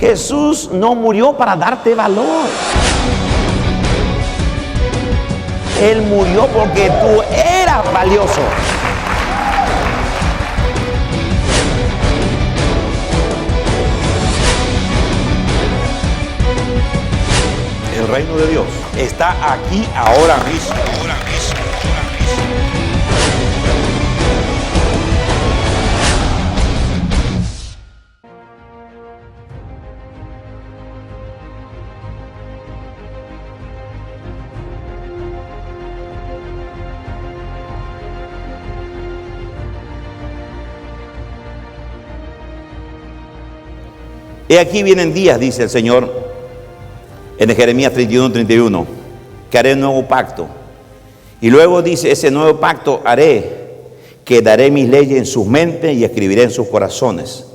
Jesús no murió para darte valor. Él murió porque tú eras valioso. El reino de Dios está aquí ahora mismo. He aquí vienen días, dice el Señor en Jeremías 31:31, que haré un nuevo pacto. Y luego dice, ese nuevo pacto haré, que daré mis leyes en sus mentes y escribiré en sus corazones.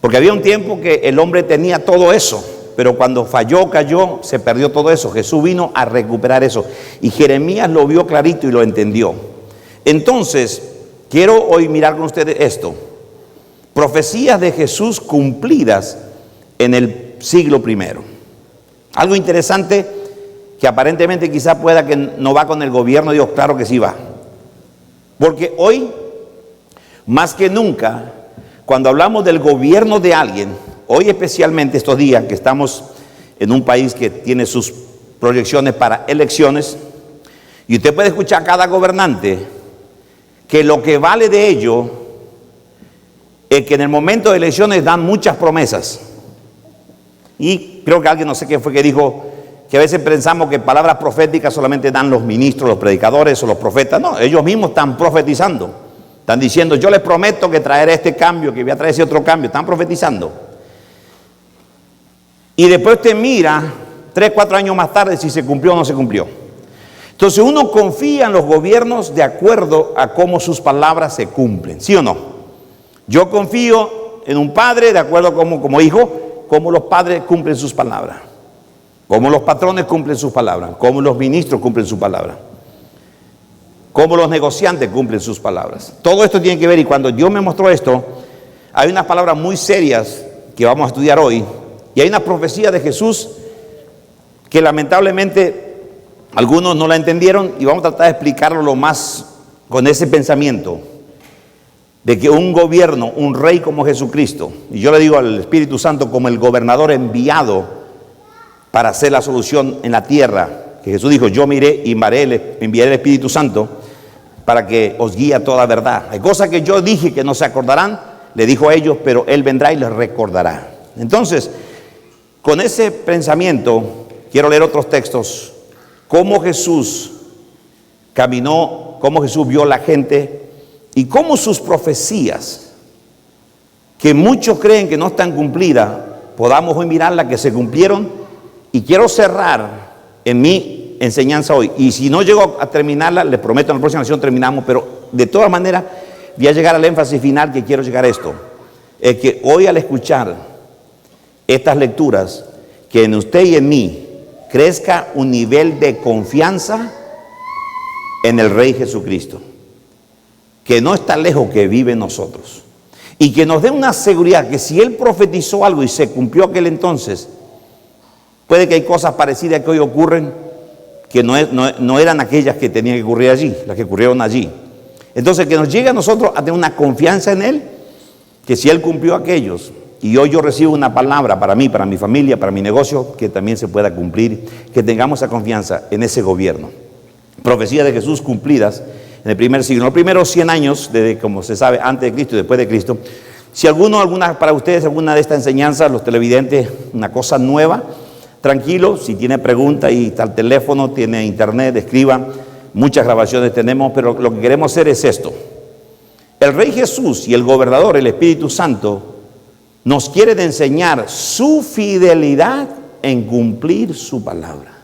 Porque había un tiempo que el hombre tenía todo eso, pero cuando falló, cayó, se perdió todo eso. Jesús vino a recuperar eso. Y Jeremías lo vio clarito y lo entendió. Entonces, quiero hoy mirar con ustedes esto. Profecías de Jesús cumplidas en el siglo primero. Algo interesante que aparentemente quizá pueda que no va con el gobierno de Dios. Claro que sí va. Porque hoy, más que nunca, cuando hablamos del gobierno de alguien, hoy especialmente estos días que estamos en un país que tiene sus proyecciones para elecciones, y usted puede escuchar a cada gobernante que lo que vale de ello es que en el momento de elecciones dan muchas promesas. Y creo que alguien, no sé qué fue, que dijo que a veces pensamos que palabras proféticas solamente dan los ministros, los predicadores o los profetas. No, ellos mismos están profetizando. Están diciendo, yo les prometo que traeré este cambio, que voy a traer ese otro cambio. Están profetizando. Y después usted mira 3, 4 años más tarde si se cumplió o no se cumplió. Entonces uno confía en los gobiernos de acuerdo a cómo sus palabras se cumplen, ¿sí o no? Yo confío en un padre de acuerdo a como hijo, cómo los padres cumplen sus palabras, cómo los patrones cumplen sus palabras, cómo los ministros cumplen sus palabras, cómo los negociantes cumplen sus palabras. Todo esto tiene que ver, y cuando Dios me mostró esto, hay unas palabras muy serias que vamos a estudiar hoy, y hay una profecía de Jesús que lamentablemente algunos no la entendieron, y vamos a tratar de explicarlo lo más con ese pensamiento de que un gobierno, un rey como Jesucristo, y yo le digo al Espíritu Santo como el gobernador enviado para hacer la solución en la tierra, que Jesús dijo, yo miré y enviaré el Espíritu Santo para que os guíe a toda verdad. Hay cosas que yo dije que no se acordarán, le dijo a ellos, pero Él vendrá y les recordará. Entonces, con ese pensamiento, quiero leer otros textos, cómo Jesús caminó, cómo Jesús vio a la gente, y cómo sus profecías, que muchos creen que no están cumplidas, podamos hoy mirarlas que se cumplieron. Y quiero cerrar en mi enseñanza hoy. Y si no llego a terminarla, les prometo en la próxima sesión terminamos, pero de todas maneras voy a llegar al énfasis final que quiero llegar a esto. Es que hoy al escuchar estas lecturas, que en usted y en mí crezca un nivel de confianza en el Rey Jesucristo, que no está lejos, que vive en nosotros, y que nos dé una seguridad que si Él profetizó algo y se cumplió aquel entonces, puede que hay cosas parecidas que hoy ocurren que no eran aquellas que tenían que ocurrir allí, las que ocurrieron allí. Entonces que nos llegue a nosotros a tener una confianza en Él, que si Él cumplió aquellos, y hoy yo recibo una palabra para mí, para mi familia, para mi negocio, que también se pueda cumplir, que tengamos esa confianza en ese gobierno. Profecías de Jesús cumplidas en el primer siglo, los primeros 100 años, desde como se sabe, antes de Cristo y después de Cristo. Si para ustedes alguna de estas enseñanzas, los televidentes, una cosa nueva, tranquilo, si tiene preguntas, y está el teléfono, tiene internet, escriba, muchas grabaciones tenemos, pero lo que queremos hacer es esto. El Rey Jesús y el gobernador, el Espíritu Santo, nos quieren enseñar su fidelidad en cumplir su palabra.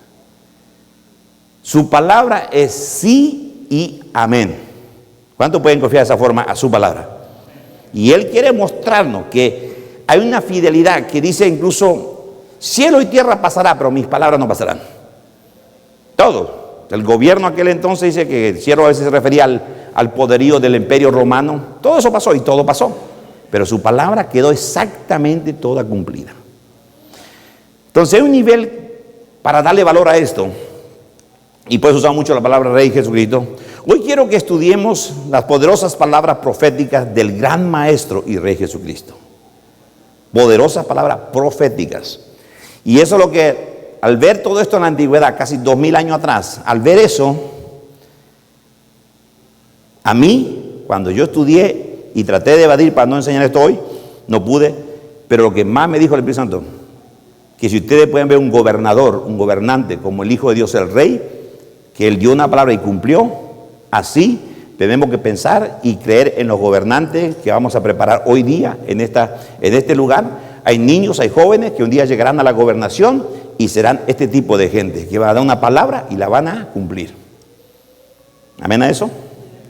Su palabra es sí y amén. ¿Cuánto pueden confiar de esa forma a su palabra? Y Él quiere mostrarnos que hay una fidelidad que dice incluso, cielo y tierra pasará, pero mis palabras no pasarán. Todo. El gobierno aquel entonces dice que el cielo a veces se refería al poderío del imperio romano. Todo eso pasó y todo pasó. Pero su palabra quedó exactamente toda cumplida. Entonces hay un nivel para darle valor a esto, y por eso usamos mucho la palabra Rey Jesucristo. Hoy quiero que estudiemos las poderosas palabras proféticas del gran Maestro y Rey Jesucristo. Poderosas palabras proféticas. Y eso es lo que, al ver todo esto en la antigüedad, casi 2000 años atrás, al ver eso, a mí, cuando yo estudié y traté de evadir para no enseñar esto hoy, no pude, pero lo que más me dijo el Espíritu Santo, que si ustedes pueden ver un gobernador, un gobernante como el Hijo de Dios, el Rey, que Él dio una palabra y cumplió, así tenemos que pensar y creer en los gobernantes que vamos a preparar hoy día en este lugar. Hay niños, hay jóvenes que un día llegarán a la gobernación y serán este tipo de gente que van a dar una palabra y la van a cumplir. ¿Amén a eso?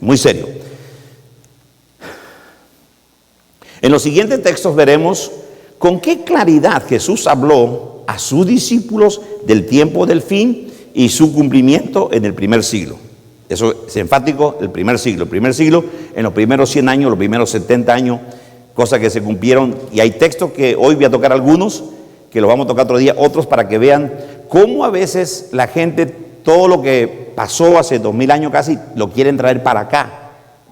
Muy serio. En los siguientes textos veremos con qué claridad Jesús habló a sus discípulos del tiempo del fin y su cumplimiento en el primer siglo. Eso es enfático, el primer siglo. El primer siglo, en los primeros 100 años, los primeros 70 años, cosas que se cumplieron. Y hay textos que hoy voy a tocar algunos, que los vamos a tocar otro día, otros para que vean cómo a veces la gente, todo lo que pasó hace 2000 años casi, lo quieren traer para acá,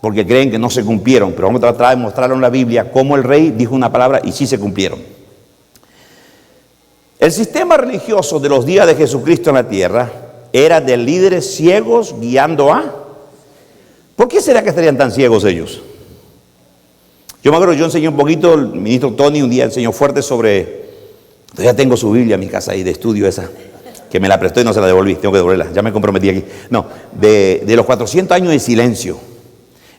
porque creen que no se cumplieron. Pero vamos a tratar de mostrarlo en la Biblia, cómo el Rey dijo una palabra y sí se cumplieron. El sistema religioso de los días de Jesucristo en la tierra era de líderes ciegos guiando a... ¿Por qué será que estarían tan ciegos ellos? Yo me acuerdo, yo enseñé un poquito, el ministro Tony un día enseñó fuerte sobre... Ya tengo su Biblia en mi casa ahí de estudio esa, que me la prestó y no se la devolví, tengo que devolverla, ya me comprometí aquí. No, de los 400 años de silencio,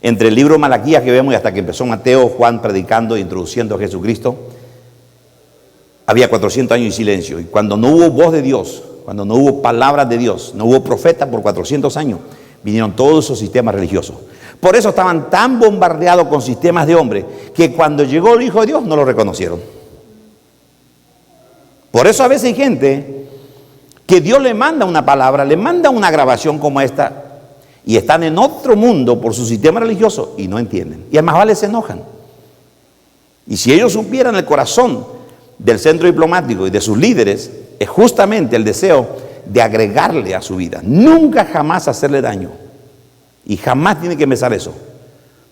entre el libro de Malaquías que vemos y hasta que empezó Mateo, Juan predicando e introduciendo a Jesucristo, había 400 años de silencio. Y cuando no hubo voz de Dios, cuando no hubo palabras de Dios, no hubo profeta por 400 años, vinieron todos esos sistemas religiosos. Por eso estaban tan bombardeados con sistemas de hombre, que cuando llegó el Hijo de Dios no lo reconocieron. Por eso a veces hay gente que Dios le manda una palabra, le manda una grabación como esta, y están en otro mundo por su sistema religioso y no entienden. Y además vale se enojan. Y si ellos supieran el corazón del centro diplomático y de sus líderes, es justamente el deseo de agregarle a su vida, nunca jamás hacerle daño, y jamás tiene que empezar eso,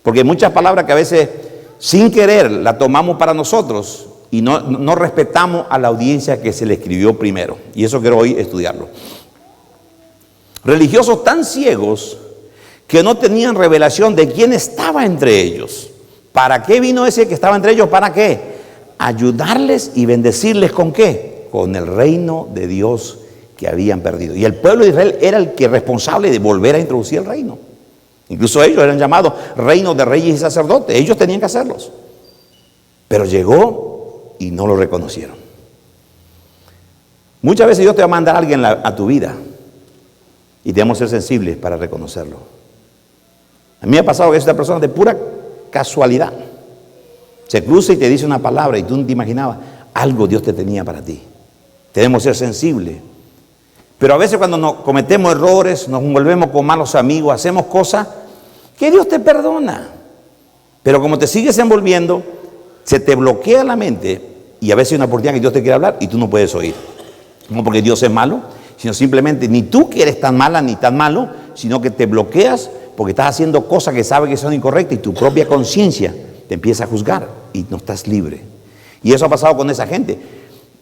porque hay muchas palabras que a veces sin querer la tomamos para nosotros y no respetamos a la audiencia que se le escribió primero, y eso quiero hoy estudiarlo. Religiosos tan ciegos que no tenían revelación de quién estaba entre ellos. ¿Para qué vino ese que estaba entre ellos? ¿Para qué? Ayudarles y bendecirles ¿con qué? Con el reino de Dios que habían perdido. Y el pueblo de Israel era el que responsable de volver a introducir el reino. Incluso ellos eran llamados reino de reyes y sacerdotes. Ellos tenían que hacerlos. Pero llegó y no lo reconocieron. Muchas veces Dios te va a mandar a alguien a tu vida y debemos ser sensibles para reconocerlo. A mí me ha pasado que es una persona de pura casualidad. Se cruza y te dice una palabra y tú no te imaginabas, algo Dios te tenía para ti. Debemos ser sensibles. Pero a veces cuando nos cometemos errores, nos envolvemos con malos amigos, hacemos cosas que Dios te perdona. Pero como te sigues envolviendo, se te bloquea la mente y a veces hay una oportunidad que Dios te quiere hablar y tú no puedes oír. No porque Dios es malo, sino simplemente ni tú que eres tan mala ni tan malo, sino que te bloqueas porque estás haciendo cosas que sabes que son incorrectas y tu propia conciencia te empieza a juzgar y no estás libre. Y eso ha pasado con esa gente.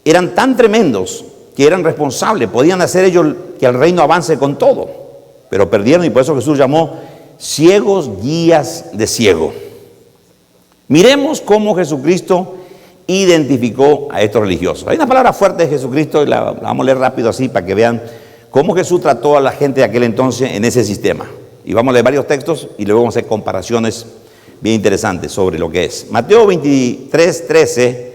Eran tan tremendos que eran responsables, podían hacer ellos que el reino avance con todo, pero perdieron, y por eso Jesús llamó ciegos guías de ciego. Miremos cómo Jesucristo identificó a estos religiosos. Hay una palabra fuerte de Jesucristo y la vamos a leer rápido así para que vean cómo Jesús trató a la gente de aquel entonces en ese sistema. Y vamos a leer varios textos y luego vamos a hacer comparaciones bien interesantes sobre lo que es. Mateo 23, 13.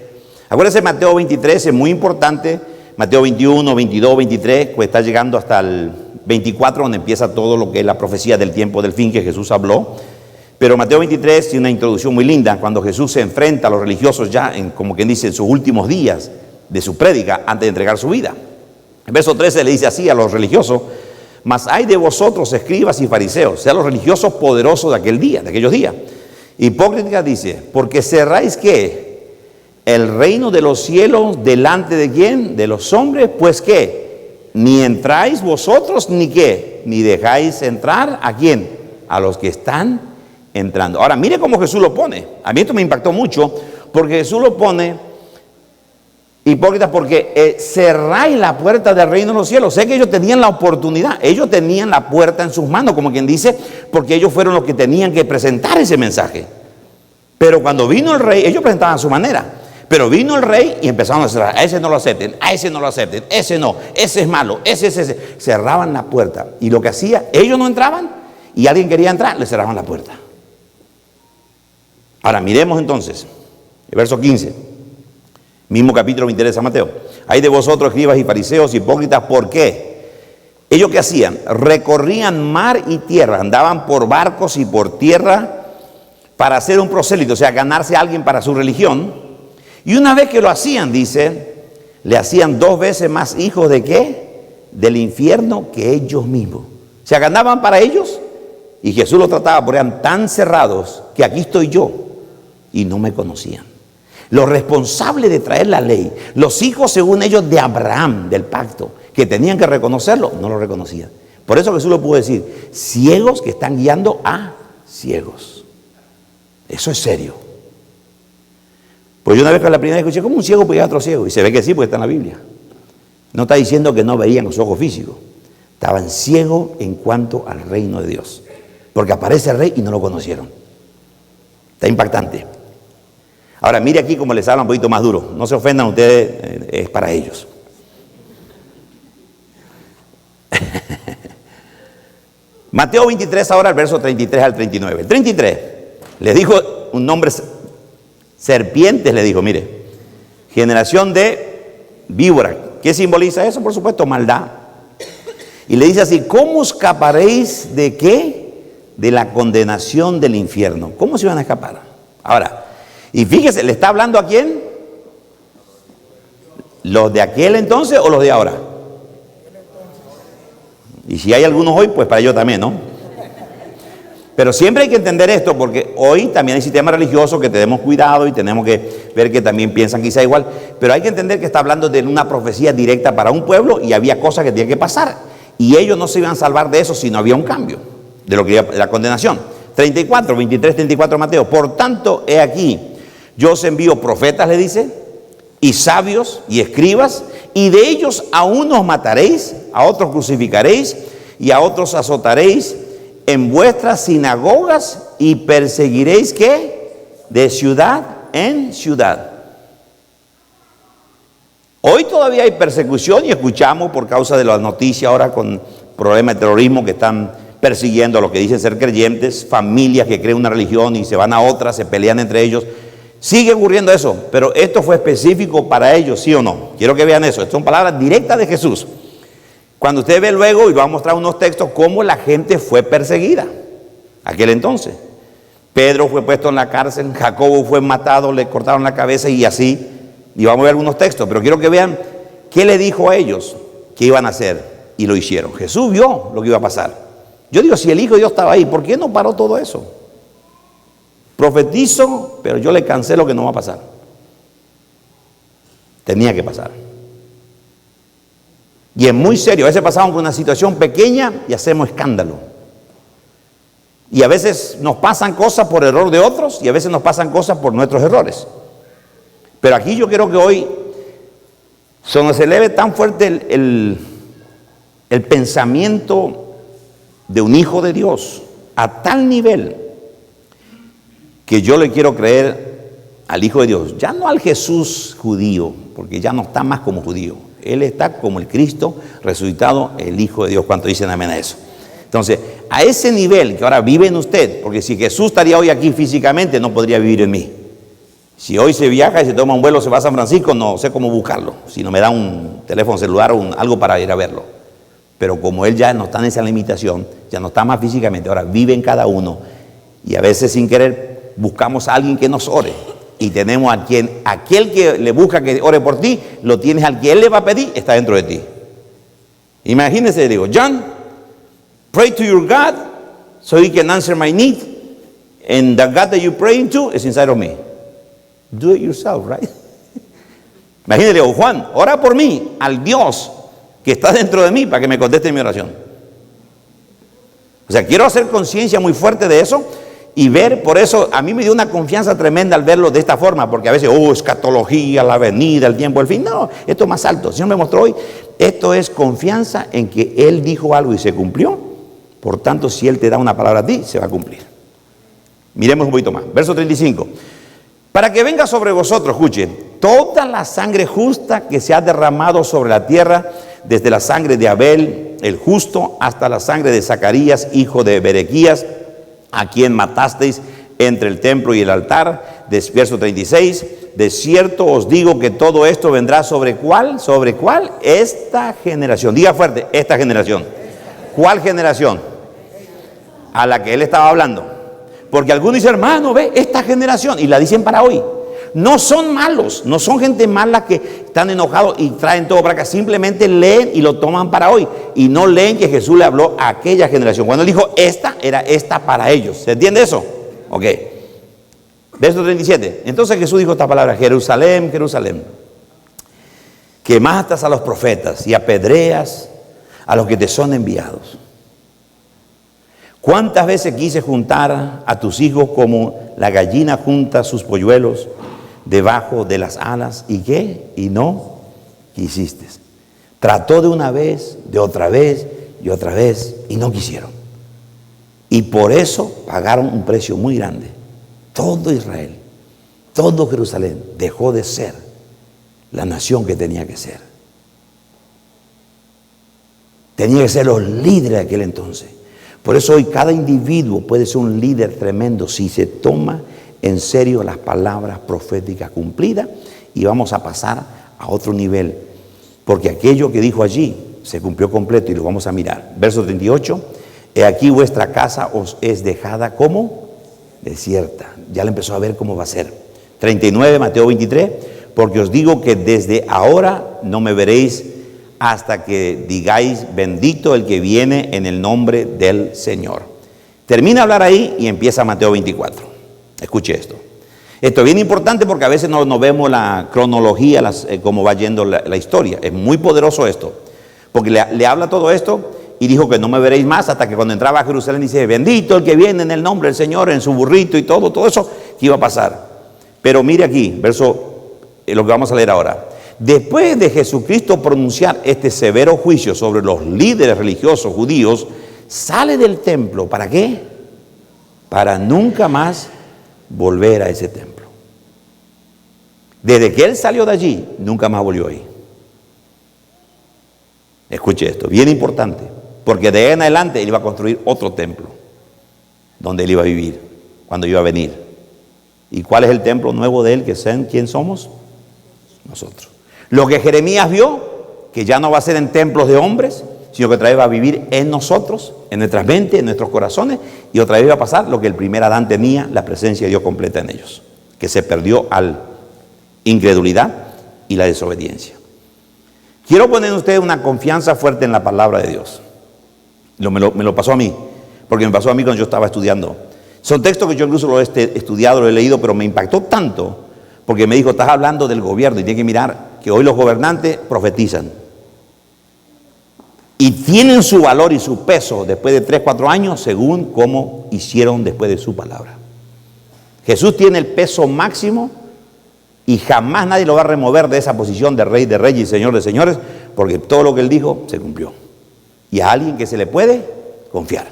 Acuérdense, Mateo 23 es muy importante. Mateo 21, 22, 23, pues está llegando hasta el 24, donde empieza todo lo que es la profecía del tiempo del fin que Jesús habló. Pero Mateo 23 tiene una introducción muy linda cuando Jesús se enfrenta a los religiosos ya, como quien dice, en sus últimos días de su prédica antes de entregar su vida. En verso 13 le dice así a los religiosos: mas hay de vosotros, escribas y fariseos, sea los religiosos poderosos de aquel día, de aquellos días. Hipócritas, dice, porque cerráis ¿qué? el reino de los cielos delante de quién, de los hombres, pues qué, ni entráis vosotros ni qué, ni dejáis entrar a quién, a los que están entrando. Ahora mire cómo Jesús lo pone. A mí esto me impactó mucho porque Jesús lo pone, hipócritas, porque cerráis la puerta del reino de los cielos. Sé que ellos tenían la oportunidad, ellos tenían la puerta en sus manos, como quien dice, porque ellos fueron los que tenían que presentar ese mensaje. Pero cuando vino el rey, ellos presentaban a su manera, pero vino el rey y empezaron a cerrar. A ese no lo acepten, a ese no lo acepten, ese no, ese es malo, ese. Cerraban la puerta. Y lo que hacía, ellos no entraban y alguien quería entrar, le cerraban la puerta. Ahora miremos entonces, el verso 15. Mismo capítulo me interesa, Mateo. Hay de vosotros, escribas y fariseos, hipócritas, ¿por qué? ¿Ellos qué hacían? Recorrían mar y tierra, andaban por barcos y por tierra para hacer un prosélito, o sea, ganarse a alguien para su religión. Y una vez que lo hacían, dice, le hacían 2 veces más hijos de ¿qué? Del infierno que ellos mismos. O sea, ganaban para ellos y Jesús los trataba porque eran tan cerrados que aquí estoy yo y no me conocían. Los responsables de traer la ley, los hijos según ellos de Abraham, del pacto, que tenían que reconocerlo, no lo reconocían. Por eso Jesús lo pudo decir, ciegos que están guiando a ciegos. Eso es serio. Pues yo una vez, la primera vez escuché, ¿cómo un ciego puede guiar a otro ciego? Y se ve que sí, porque está en la Biblia. No está diciendo que no veían con sus ojos físicos. Estaban ciegos en cuanto al reino de Dios. Porque aparece el rey y no lo conocieron. Está impactante. Ahora, mire aquí como les habla un poquito más duro. No se ofendan ustedes, es para ellos. Mateo 23, ahora el verso 33 al 39. El 33, les dijo un nombre, serpientes, le dijo, mire, generación de víbora. ¿Qué simboliza eso? Por supuesto, maldad. Y le dice así, ¿cómo escaparéis de qué? De la condenación del infierno. ¿Cómo se van a escapar? Ahora, y fíjese, ¿le está hablando a quién? ¿Los de aquel entonces o los de ahora? Y si hay algunos hoy, pues para ellos también, ¿no? Pero siempre hay que entender esto porque hoy también hay sistemas religiosos que tenemos cuidado y tenemos que ver que también piensan quizá igual. Pero hay que entender que está hablando de una profecía directa para un pueblo y había cosas que tenían que pasar. Y ellos no se iban a salvar de eso si no había un cambio de lo que iba, la condenación. 34, 23, 34 Mateo. Por tanto, he aquí, yo os envío profetas, le dice, y sabios y escribas, y de ellos a unos mataréis, a otros crucificaréis, y a otros azotaréis en vuestras sinagogas, y perseguiréis, ¿qué? De ciudad en ciudad. Hoy todavía hay persecución y escuchamos por causa de las noticias ahora con problemas de terrorismo que están persiguiendo a los que dicen ser creyentes, familias que creen una religión y se van a otra, se pelean entre ellos. Sigue ocurriendo eso, pero esto fue específico para ellos, ¿sí o no? Quiero que vean eso, estas son palabras directas de Jesús. Cuando usted ve luego, y va a mostrar unos textos, cómo la gente fue perseguida, aquel entonces. Pedro fue puesto en la cárcel, Jacobo fue matado, le cortaron la cabeza y así, y vamos a ver algunos textos, pero quiero que vean qué le dijo a ellos que iban a hacer, y lo hicieron. Jesús vio lo que iba a pasar. Yo digo, si el Hijo de Dios estaba ahí, ¿por qué no paró todo eso? Profetizo, pero yo le cancelo que no va a pasar. Tenía que pasar. Y es muy serio. A veces pasamos por una situación pequeña y hacemos escándalo. Y a veces nos pasan cosas por error de otros y a veces nos pasan cosas por nuestros errores. Pero aquí yo quiero que hoy se nos eleve tan fuerte el pensamiento de un hijo de Dios a tal nivel que yo le quiero creer al Hijo de Dios, ya no al Jesús judío, porque ya no está más como judío, Él está como el Cristo resucitado, el Hijo de Dios. ¿Cuánto dicen amén a eso? Entonces, a ese nivel que ahora vive en usted, porque si Jesús estaría hoy aquí físicamente, no podría vivir en mí. Si hoy se viaja y se toma un vuelo, se va a San Francisco, no sé cómo buscarlo, si no me da un teléfono celular o algo para ir a verlo. Pero como Él ya no está en esa limitación, ya no está más físicamente, ahora vive en cada uno, y a veces sin querer buscamos a alguien que nos ore y tenemos a aquel que le busca que ore por ti, lo tienes al que él le va a pedir, está dentro de ti. Imagínense, digo, John, pray to your God so he can answer my need, and the God that you're praying to is inside of me. Do it yourself, right? Imagínate, oh Juan, ora por mí, al Dios que está dentro de mí, para que me conteste mi oración. O sea, quiero hacer conciencia muy fuerte de eso y ver, por eso a mí me dio una confianza tremenda al verlo de esta forma, porque a veces, escatología, la venida, el tiempo, el fin. No, esto es más alto. El Señor me mostró hoy, esto es confianza en que Él dijo algo y se cumplió. Por tanto, si Él te da una palabra a ti, se va a cumplir. Miremos un poquito más. Verso 35. Para que venga sobre vosotros, escuchen, toda la sangre justa que se ha derramado sobre la tierra, desde la sangre de Abel, el justo, hasta la sangre de Zacarías, hijo de Berequías, a quien matasteis entre el templo y el altar. Verso 36. De cierto os digo que todo esto vendrá sobre ¿cuál? ¿Sobre cuál? Esta generación. Diga fuerte, esta generación. ¿Cuál generación? A la que él estaba hablando. Porque algunos dicen, hermano, ve, esta generación, y la dicen para hoy. No son malos, no son gente mala que están enojados y traen todo para acá. Simplemente leen y lo toman para hoy. Y no leen que Jesús le habló a aquella generación. Cuando él dijo esta, era esta para ellos. ¿Se entiende eso? Ok. Verso 37. Entonces Jesús dijo esta palabra: Jerusalén, Jerusalén, que matas a los profetas y apedreas a los que te son enviados. ¿Cuántas veces quise juntar a tus hijos como la gallina junta sus polluelos debajo de las alas? ¿Y qué? Y no quisiste. Trató de una vez, de otra vez y otra vez, y no quisieron. Y por eso pagaron un precio muy grande. Todo Israel, todo Jerusalén dejó de ser la nación que tenía que ser. Tenía que ser los líderes de aquel entonces. Por eso hoy cada individuo puede ser un líder tremendo si se toma en serio las palabras proféticas cumplidas, y vamos a pasar a otro nivel, porque aquello que dijo allí se cumplió completo y lo vamos a mirar. Verso 38, he aquí vuestra casa os es dejada como desierta. Ya le empezó a ver cómo va a ser. 39, Mateo 23, porque os digo que desde ahora no me veréis hasta que digáis bendito el que viene en el nombre del Señor. Termina de hablar ahí y empieza Mateo 24. Escuche esto. Esto es bien importante porque a veces no vemos la cronología, cómo va yendo la historia. Es muy poderoso esto, porque le habla todo esto y dijo que no me veréis más hasta que cuando entraba a Jerusalén dice bendito el que viene en el nombre del Señor, en su burrito y todo eso que iba a pasar. Pero mire aquí, verso, lo que vamos a leer ahora. Después de Jesucristo pronunciar este severo juicio sobre los líderes religiosos judíos, sale del templo. ¿Para qué? Para nunca más volver a ese templo. Desde que él salió de allí, nunca más volvió ahí. Escuche esto, bien importante, porque de ahí en adelante él iba a construir otro templo, donde él iba a vivir, cuando iba a venir. ¿Y cuál es el templo nuevo de él? Que sean, ¿quién somos? Nosotros. Lo que Jeremías vio, que ya no va a ser en templos de hombres, sino que otra vez va a vivir en nosotros, en nuestras mentes, en nuestros corazones, y otra vez va a pasar lo que el primer Adán tenía, la presencia de Dios completa en ellos, que se perdió al incredulidad y la desobediencia. Quiero poner en ustedes una confianza fuerte en la palabra de Dios. Me lo pasó a mí, porque me pasó a mí cuando yo estaba estudiando. Son textos que yo incluso lo he estudiado, lo he leído, pero me impactó tanto, porque me dijo, estás hablando del gobierno y tienes que mirar que hoy los gobernantes profetizan. Y tienen su valor y su peso después de 3, 4 años, según cómo hicieron después de su palabra. Jesús tiene el peso máximo y jamás nadie lo va a remover de esa posición de rey de reyes y señor de señores, porque todo lo que él dijo se cumplió. Y a alguien que se le puede confiar.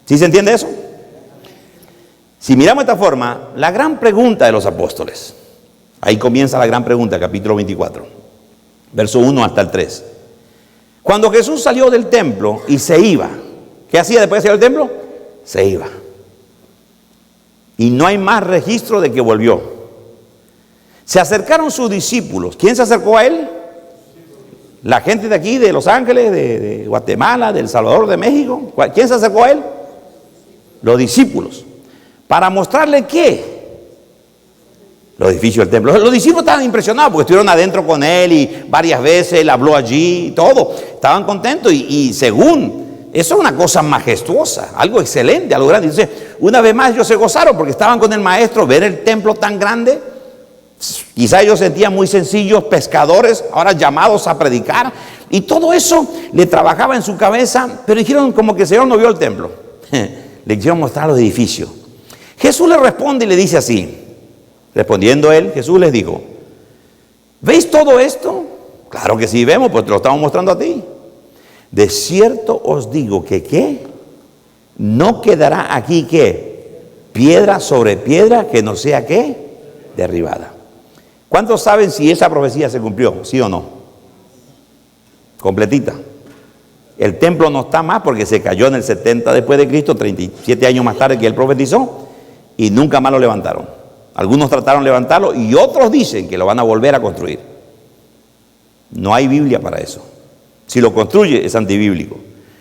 ¿Sí se entiende eso? Si miramos de esta forma, la gran pregunta de los apóstoles, ahí comienza la gran pregunta, capítulo 24, verso 1 hasta el 3. Cuando Jesús salió del templo y se iba, ¿qué hacía después de salir del templo? Se iba. Y no hay más registro de que volvió. Se acercaron sus discípulos. ¿Quién se acercó a él? La gente de aquí, de Los Ángeles, de Guatemala, de El Salvador, de México. ¿Quién se acercó a él? Los discípulos. ¿Para mostrarle qué? Los edificios del templo. Los discípulos estaban impresionados porque estuvieron adentro con él y varias veces él habló allí y todo. Estaban contentos y según, eso es una cosa majestuosa, algo excelente, algo grande. Entonces, una vez más ellos se gozaron porque estaban con el maestro, ver el templo tan grande. Quizá ellos sentían muy sencillos, pescadores, ahora llamados a predicar. Y todo eso le trabajaba en su cabeza, pero dijeron como que el Señor no vio el templo. Le quisieron mostrar los edificios. Jesús le responde y le dice así. Respondiendo él, Jesús les dijo, ¿veis todo esto? Claro que sí vemos, pues te lo estamos mostrando a ti. De cierto os digo que ¿qué? No quedará aquí ¿qué? Piedra sobre piedra que no sea ¿qué? Derribada. ¿Cuántos saben si esa profecía se cumplió? ¿Sí o no? Completita. El templo no está más porque se cayó en el 70 después de Cristo, 37 años más tarde que él profetizó, y nunca más lo levantaron. Algunos trataron de levantarlo y otros dicen que lo van a volver a construir. No hay Biblia para eso. Si lo construye es antibíblico.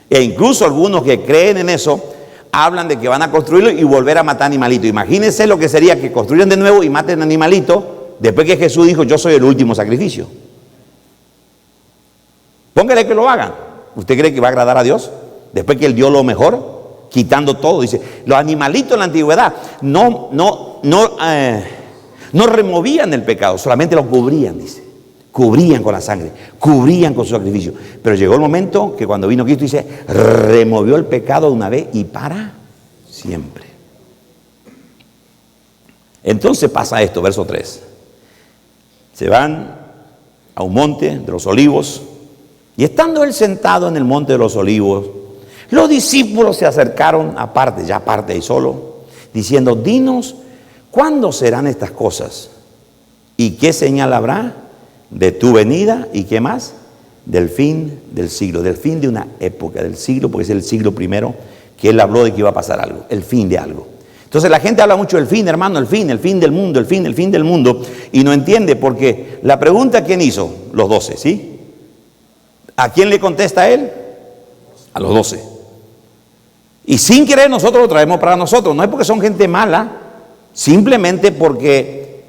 E incluso algunos que creen en eso hablan de que van a construirlo y volver a matar animalitos. Imagínense lo que sería que construyan de nuevo y maten animalitos después que Jesús dijo, yo soy el último sacrificio. Póngale que lo hagan. ¿Usted cree que va a agradar a Dios? Después que Él dio lo mejor, quitando todo. Dice, los animalitos en la antigüedad no removían el pecado, solamente lo cubrían, dice. Cubrían con la sangre, cubrían con su sacrificio. Pero llegó el momento que cuando vino Cristo, dice, removió el pecado de una vez y para siempre. Entonces pasa esto, verso 3. Se van a un monte de los olivos, y estando él sentado en el monte de los olivos, los discípulos se acercaron aparte, ya aparte y solo, diciendo, dinos, ¿cuándo serán estas cosas? ¿Y qué señal habrá de tu venida? ¿Y qué más? Del fin del siglo, del fin de una época, del siglo, porque es el siglo primero que él habló de que iba a pasar algo, el fin de algo. Entonces la gente habla mucho del fin, hermano, el fin del mundo, el fin del mundo, y no entiende porque la pregunta, ¿quién hizo? Los 12, ¿sí? ¿A quién le contesta él? A los 12. Y sin querer nosotros lo traemos para nosotros, no es porque son gente mala, simplemente porque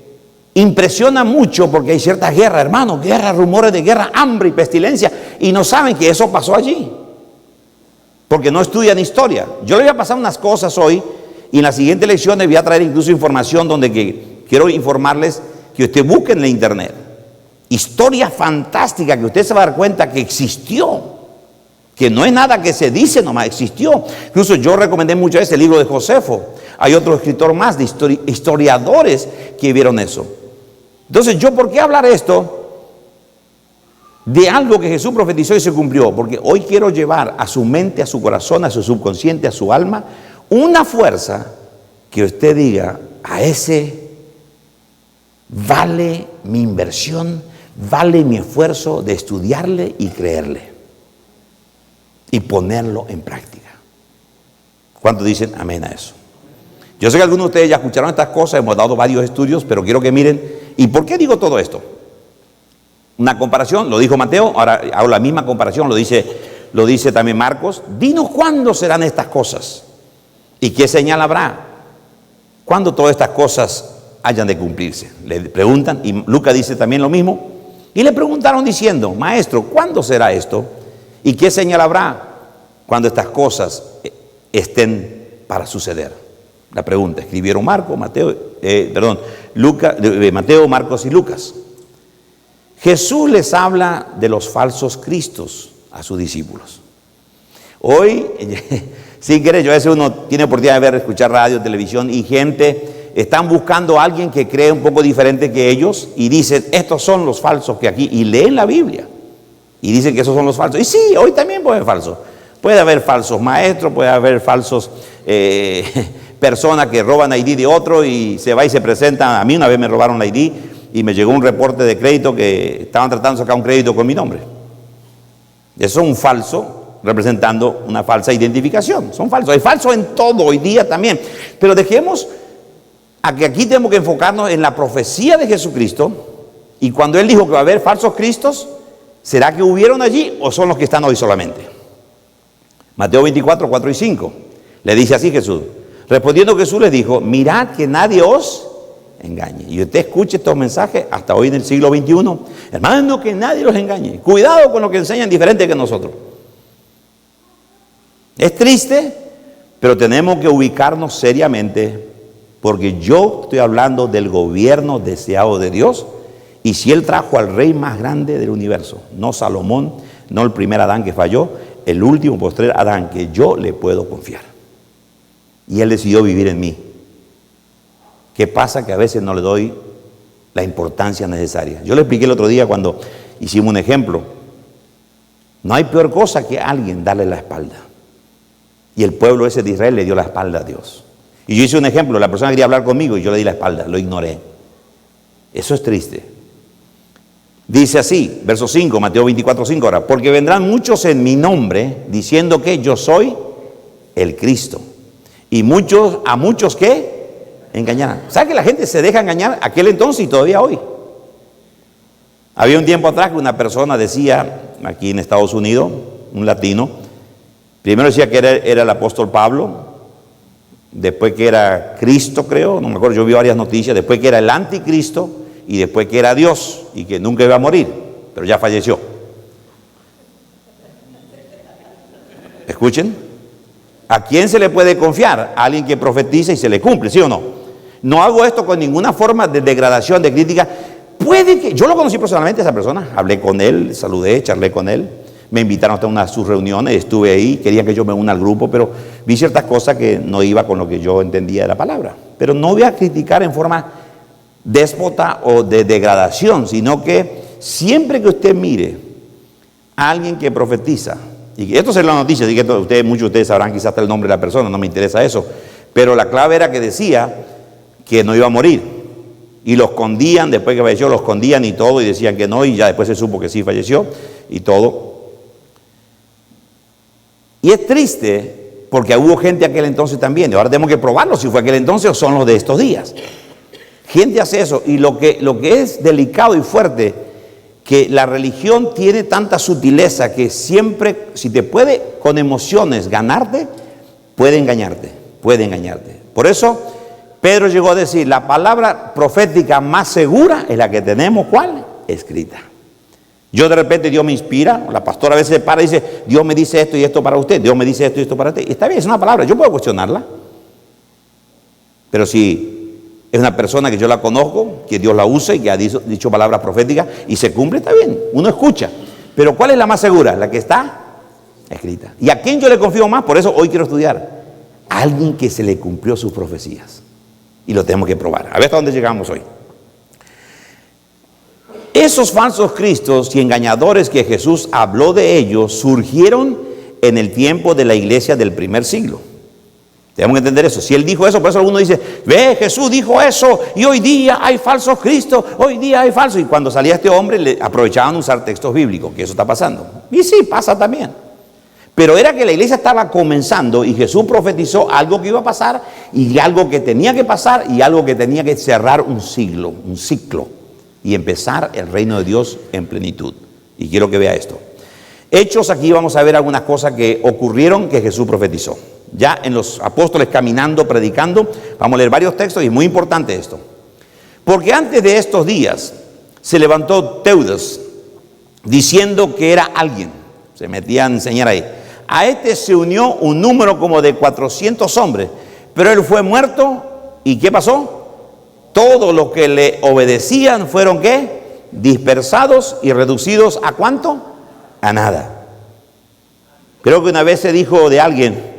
impresiona mucho, porque hay ciertas guerras, hermano, guerras, rumores de guerra, hambre y pestilencia, y no saben que eso pasó allí, porque no estudian historia. Yo le voy a pasar unas cosas hoy, y en la siguiente lección les voy a traer incluso información donde quiero informarles que usted busque en la internet historia fantástica que usted se va a dar cuenta que existió, que no es nada que se dice nomás, existió. Incluso yo recomendé muchas veces el libro de Josefo. Hay otro escritor más de historiadores que vieron eso. Entonces, ¿yo por qué hablar esto? De algo que Jesús profetizó y se cumplió. Porque hoy quiero llevar a su mente, a su corazón, a su subconsciente, a su alma, una fuerza que usted diga, a ese vale mi inversión, vale mi esfuerzo de estudiarle y creerle y ponerlo en práctica. ¿Cuántos dicen amén a eso? Yo sé que algunos de ustedes ya escucharon estas cosas, hemos dado varios estudios, pero quiero que miren. ¿Y por qué digo todo esto? Una comparación, lo dijo Mateo, ahora hago la misma comparación, lo dice también Marcos. Dinos cuándo serán estas cosas y qué señal habrá cuando todas estas cosas hayan de cumplirse. Le preguntan, y Lucas dice también lo mismo, y le preguntaron diciendo, maestro, ¿cuándo será esto? ¿Y qué señal habrá cuando estas cosas estén para suceder? La pregunta, escribieron Mateo, Marcos y Lucas. Jesús les habla de los falsos cristos a sus discípulos. Hoy, sin querer, yo a veces uno tiene oportunidad de ver, escuchar radio, televisión, y gente están buscando a alguien que cree un poco diferente que ellos y dicen, estos son los falsos que aquí, y leen la Biblia y dicen que esos son los falsos. Y sí, hoy también puede haber falsos. Puede haber falsos maestros, puede haber falsos personas que roban ID de otro y se va y se presentan. A mí una vez me robaron la ID y me llegó un reporte de crédito que estaban tratando de sacar un crédito con mi nombre. Eso es un falso representando una falsa identificación. Son falsos. Hay falsos en todo hoy día también. Pero dejemos a que aquí tenemos que enfocarnos en la profecía de Jesucristo. Y cuando Él dijo que va a haber falsos cristos, ¿será que hubieron allí o son los que están hoy solamente? Mateo 24, 4 y 5. Le dice así Jesús. Respondiendo Jesús les dijo, mirad que nadie os engañe. Y usted escuche estos mensajes hasta hoy en el siglo XXI. Hermano, que nadie los engañe. Cuidado con lo que enseñan diferente que nosotros. Es triste, pero tenemos que ubicarnos seriamente porque yo estoy hablando del gobierno deseado de Dios. Y si Él trajo al rey más grande del universo, no Salomón, no el primer Adán que falló, el último postrer Adán, que yo le puedo confiar. Y Él decidió vivir en mí. ¿Qué pasa? Que a veces no le doy la importancia necesaria. Yo le expliqué el otro día cuando hicimos un ejemplo. No hay peor cosa que alguien darle la espalda. Y el pueblo ese de Israel le dio la espalda a Dios. Y yo hice un ejemplo, la persona quería hablar conmigo y yo le di la espalda, lo ignoré. Eso es triste. Dice así, verso 5, Mateo 24:5 ahora, porque vendrán muchos en mi nombre diciendo que yo soy el Cristo. Y a muchos ¿qué? Engañarán. ¿Sabe que la gente se deja engañar aquel entonces y todavía hoy? Había un tiempo atrás que una persona decía, aquí en Estados Unidos, un latino, primero decía que era el apóstol Pablo, después que era Cristo, creo, no me acuerdo, yo vi varias noticias, después que era el anticristo y después que era Dios y que nunca iba a morir, pero ya falleció. Escuchen, ¿a quién se le puede confiar? A alguien que profetiza y se le cumple, ¿sí o no? No hago esto con ninguna forma de degradación, de crítica. Puede que, yo lo conocí personalmente a esa persona, hablé con él, saludé, charlé con él, me invitaron a una de sus reuniones, estuve ahí, querían que yo me una al grupo, pero vi ciertas cosas que no iba con lo que yo entendía de la palabra. Pero no voy a criticar en forma déspota o de degradación, sino que siempre que usted mire a alguien que profetiza, y esto es la noticia, así que muchos de ustedes sabrán quizás hasta el nombre de la persona, no me interesa eso, pero la clave era que decía que no iba a morir, y lo escondían, después que falleció lo escondían y todo, y decían que no, y ya después se supo que sí falleció, y todo. Y es triste, porque hubo gente aquel entonces también, y ahora tenemos que probarlo si fue aquel entonces o son los de estos días. Gente hace eso, y lo que es delicado y fuerte, que la religión tiene tanta sutileza que siempre, si te puede con emociones ganarte, puede engañarte. Por eso Pedro llegó a decir, la palabra profética más segura es la que tenemos, ¿cuál? Escrita. Yo de repente Dios me inspira, la pastora a veces se para y dice, Dios me dice esto y esto para usted, Dios me dice esto y esto para usted. Y está bien, es una palabra, yo puedo cuestionarla. Pero si es una persona que yo la conozco, que Dios la usa y que ha dicho palabras proféticas y se cumple, está bien, uno escucha. Pero ¿cuál es la más segura? La que está escrita. ¿Y a quién yo le confío más? Por eso hoy quiero estudiar. A alguien que se le cumplió sus profecías. Y lo tenemos que probar. A ver hasta dónde llegamos hoy. Esos falsos cristos y engañadores que Jesús habló de ellos surgieron en el tiempo de la iglesia del primer siglo. Tenemos que entender eso. Si Él dijo eso, por eso alguno dice, ve, Jesús dijo eso y hoy día hay falsos cristos, hoy día hay falsos. Y cuando salía este hombre, le aprovechaban usar textos bíblicos, que eso está pasando. Y sí, pasa también. Pero era que la iglesia estaba comenzando y Jesús profetizó algo que iba a pasar y algo que tenía que pasar y algo que tenía que cerrar un ciclo y empezar el reino de Dios en plenitud. Y quiero que vea esto. Hechos, aquí vamos a ver algunas cosas que ocurrieron que Jesús profetizó. Ya en los apóstoles caminando, predicando, vamos a leer varios textos y es muy importante esto. Porque antes de estos días se levantó Teudas diciendo que era alguien. Se metía a enseñar ahí. A este se unió un número como de 400 hombres, pero él fue muerto. ¿Y qué pasó? Todos los que le obedecían fueron ¿qué? Dispersados y reducidos ¿a cuánto? A nada. Creo que una vez se dijo de alguien,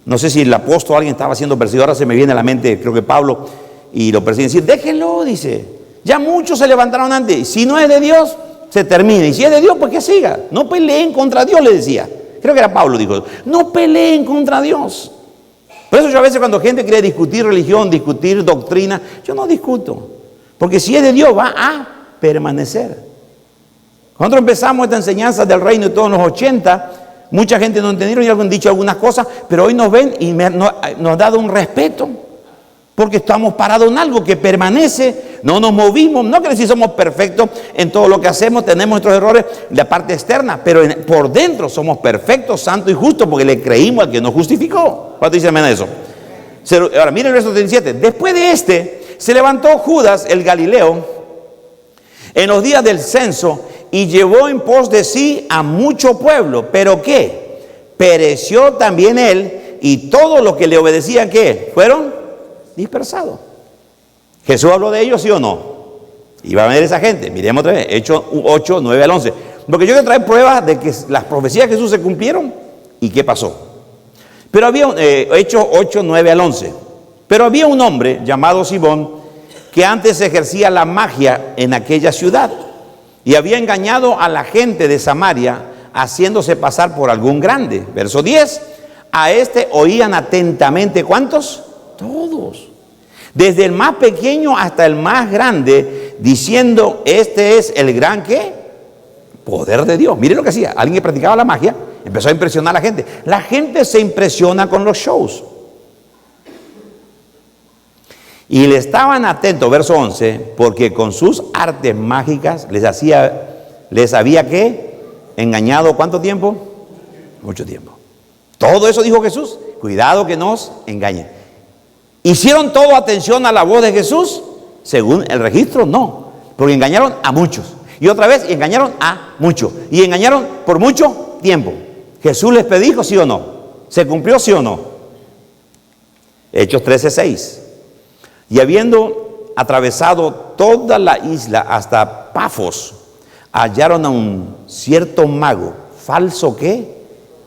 no sé si el apóstol o alguien estaba siendo perseguido, ahora se me viene a la mente, creo que Pablo, y lo persiguen, decir, déjenlo, dice, ya muchos se levantaron antes, si no es de Dios, se termina, y si es de Dios, pues que siga, no peleen contra Dios, le decía. Creo que era Pablo, dijo, no peleen contra Dios. Por eso yo a veces cuando gente quiere discutir religión, discutir doctrina, yo no discuto. Porque si es de Dios va a permanecer. Cuando empezamos esta enseñanza del reino de todos los 80, mucha gente no entendieron y han dicho algunas cosas, pero hoy nos ven y nos ha dado un respeto. Porque estamos parados en algo que permanece, no nos movimos, no que decir somos perfectos en todo lo que hacemos, tenemos nuestros errores, la parte externa, pero por dentro somos perfectos, santos y justos porque le creímos al que nos justificó. ¿Cuánto dicen amén a eso? Ahora miren el verso 37. Después de se levantó Judas el Galileo en los días del censo y llevó en pos de sí a mucho pueblo. ¿Pero qué? Pereció también él y todos los que le obedecían, ¿qué? Fueron dispersados. ¿Jesús habló de ellos, sí o no? Iba a venir esa gente. Miremos otra vez, Hechos 8, 9 al 11. Porque yo quiero traer pruebas de que las profecías de Jesús se cumplieron y qué pasó. Pero había, Hechos 8, 9 al 11. Pero había un hombre llamado Simón que antes ejercía la magia en aquella ciudad y había engañado a la gente de Samaria haciéndose pasar por algún grande. Verso 10. A este oían atentamente, ¿cuántos? Todos. Desde el más pequeño hasta el más grande, diciendo, este es el gran, ¿qué? Poder de Dios. Miren lo que hacía. Alguien que practicaba la magia empezó a impresionar a la gente. La gente se impresiona con los shows. Y le estaban atentos, verso 11, porque con sus artes mágicas les había ¿qué? Engañado, ¿cuánto tiempo? Mucho tiempo. Todo eso dijo Jesús. Cuidado que nos engañen. ¿Hicieron todo atención a la voz de Jesús? Según el registro, no. Porque engañaron a muchos. Y otra vez engañaron a muchos. Y engañaron por mucho tiempo. ¿Jesús les predijo, sí o no? ¿Se cumplió, sí o no? Hechos 13:6. Y habiendo atravesado toda la isla hasta Pafos, hallaron a un cierto mago, falso ¿qué?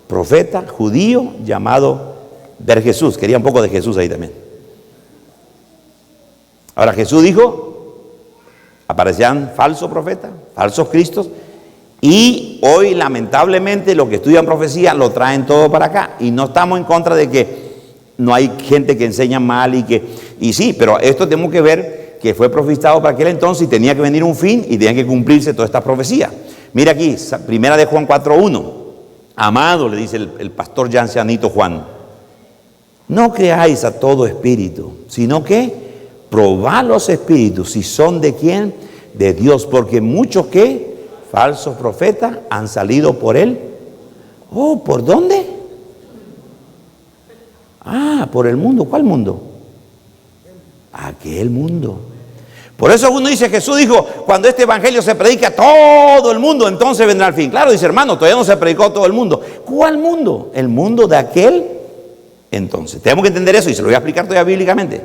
Profeta judío llamado Bar Jesús. Quería un poco de Jesús ahí también. Ahora Jesús dijo, aparecían falsos profetas, falsos cristos, y hoy lamentablemente los que estudian profecía lo traen todo para acá. Y no estamos en contra de que no hay gente que enseña mal y sí, pero esto tenemos que ver que fue profetizado para aquel entonces y tenía que venir un fin y tenía que cumplirse toda esta profecía. Mira aquí, primera de Juan 4:1. Amado, le dice el pastor ya ancianito Juan, no creáis a todo espíritu, sino que probad los espíritus, si son de quién, de Dios, porque muchos que falsos profetas han salido por él. Oh, ¿por dónde? Ah, por el mundo. ¿Cuál mundo? Aquel mundo. Por eso uno dice, Jesús dijo, cuando este evangelio se predica a todo el mundo, entonces vendrá el fin. Claro, dice hermano, todavía no se predicó a todo el mundo. ¿Cuál mundo? El mundo de aquel entonces. Tenemos que entender eso y se lo voy a explicar todavía bíblicamente.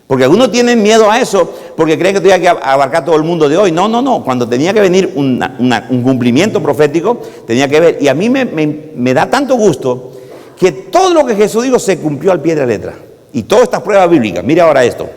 Porque algunos tienen miedo a eso porque creen que tenía que abarcar todo el mundo de hoy. No. Cuando tenía que venir un cumplimiento profético, tenía que ver. Y a mí me da tanto gusto que todo lo que Jesús dijo se cumplió al pie de la letra. Y todas estas pruebas bíblicas. Mira ahora esto.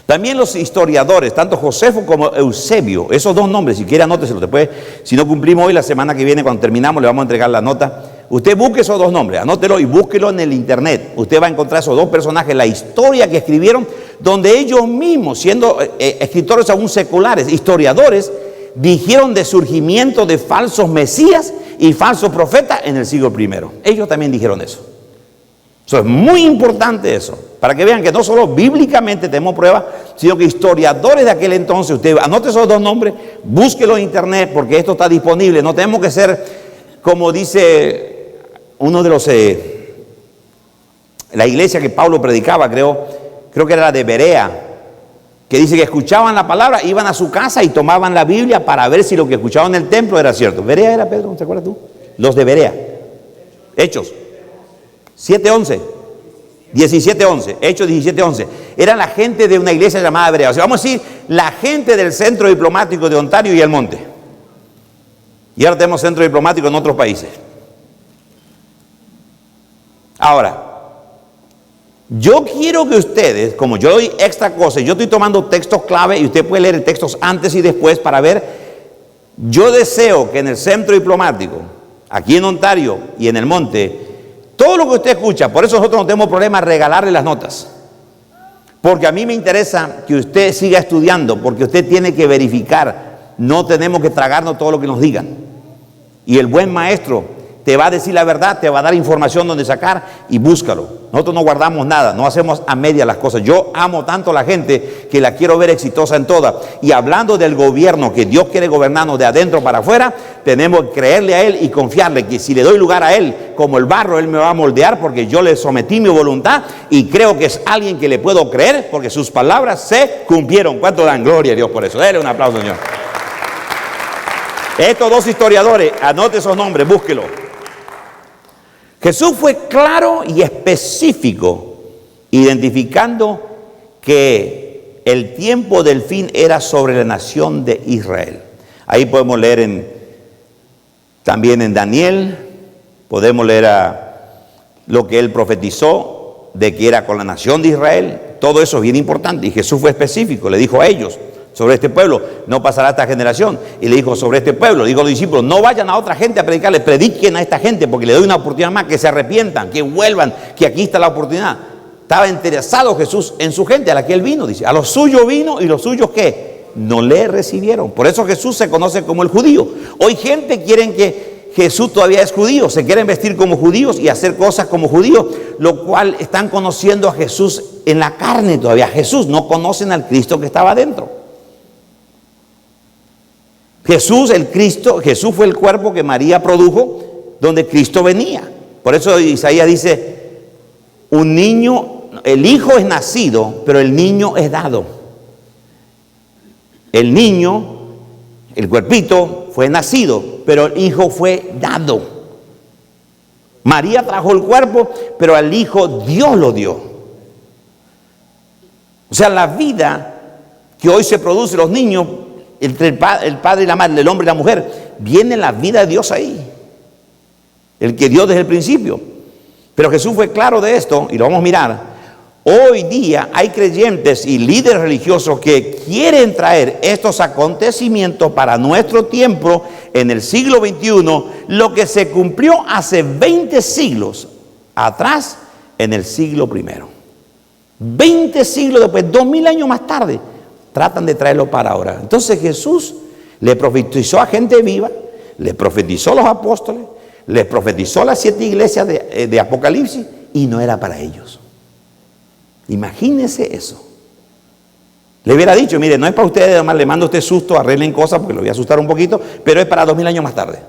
También los historiadores, tanto Josefo como Eusebio, esos dos nombres, si quiere anóteselo después. Si no cumplimos hoy, la semana que viene, cuando terminamos, le vamos a entregar la nota. Usted busque esos dos nombres, anótelo y búsquelo en el internet. Usted va a encontrar esos dos personajes, la historia que escribieron, donde ellos mismos, siendo escritores aún seculares, historiadores, dijeron de surgimiento de falsos mesías y falsos profetas en el siglo I. Ellos también dijeron eso. Eso es muy importante eso, para que vean que no solo bíblicamente tenemos pruebas, sino que historiadores de aquel entonces, usted anote esos dos nombres, búsquelo en internet, porque esto está disponible. No tenemos que ser, como dice uno de los, la iglesia que Pablo predicaba, creo que era la de Berea, que dice que escuchaban la palabra, iban a su casa y tomaban la Biblia para ver si lo que escuchaban en el templo era cierto. ¿Berea era, Pedro? ¿Te acuerdas tú? Los de Berea. Hechos 7:11. 17:11. Hechos 17:11. Era la gente de una iglesia llamada Berea. O sea, vamos a decir, la gente del centro diplomático de Ontario y el Monte. Y ahora tenemos centro diplomático en otros países. Ahora, yo quiero que ustedes, como yo doy extra cosas, yo estoy tomando textos clave y usted puede leer textos antes y después para ver. Yo deseo que en el centro diplomático, aquí en Ontario y en el Monte, todo lo que usted escucha, por eso nosotros no tenemos problema en regalarle las notas. Porque a mí me interesa que usted siga estudiando, porque usted tiene que verificar. No tenemos que tragarnos todo lo que nos digan. Y el buen maestro te va a decir la verdad, te va a dar información donde sacar y búscalo. Nosotros no guardamos nada, no hacemos a media las cosas. Yo amo tanto a la gente que la quiero ver exitosa en todas. Y hablando del gobierno, que Dios quiere gobernarnos de adentro para afuera, tenemos que creerle a Él y confiarle que si le doy lugar a Él, como el barro, Él me va a moldear porque yo le sometí mi voluntad y creo que es alguien que le puedo creer porque sus palabras se cumplieron. ¿Cuánto dan gloria a Dios por eso? Dele un aplauso, Señor. Estos dos historiadores, anote esos nombres, búsquelo. Jesús fue claro y específico identificando que el tiempo del fin era sobre la nación de Israel. Ahí podemos leer también en Daniel, podemos leer lo que él profetizó de que era con la nación de Israel. Todo eso es bien importante, y Jesús fue específico, le dijo a ellos: sobre este pueblo no pasará esta generación. Y le dijo: sobre este pueblo, dijo a los discípulos, no vayan a otra gente a predicarle, prediquen a esta gente, porque le doy una oportunidad más, que se arrepientan, que vuelvan, que aquí está la oportunidad. Estaba interesado Jesús en su gente, a la que él vino, dice. A los suyos vino, y los suyos ¿qué? No le recibieron. Por eso Jesús se conoce como el judío. Hoy gente quieren que Jesús todavía es judío, se quieren vestir como judíos y hacer cosas como judíos, lo cual están conociendo a Jesús en la carne todavía. Jesús, no conocen al Cristo que estaba dentro. Jesús, el Cristo, Jesús fue el cuerpo que María produjo, donde Cristo venía. Por eso Isaías dice: un niño, el hijo es nacido, pero el niño es dado. El niño, el cuerpito, fue nacido, pero el hijo fue dado. María trajo el cuerpo, pero al hijo Dios lo dio. O sea, la vida que hoy se produce los niños, entre el padre y la madre, el hombre y la mujer, viene la vida de Dios ahí, el que dio desde el principio. Pero Jesús fue claro de esto, y lo vamos a mirar. Hoy día hay creyentes y líderes religiosos que quieren traer estos acontecimientos para nuestro tiempo en el siglo XXI, lo que se cumplió hace 20 siglos atrás en el siglo I. 20 siglos después, 2000 años más tarde, tratan de traerlo para ahora. Entonces Jesús le profetizó a gente viva, le profetizó a los apóstoles, le profetizó a las 7 iglesias de Apocalipsis, y no era para ellos. Imagínese eso. Le hubiera dicho: mire, no es para ustedes, además le mando a usted susto, arreglen cosas porque lo voy a asustar un poquito, pero es para 2000 años más tarde.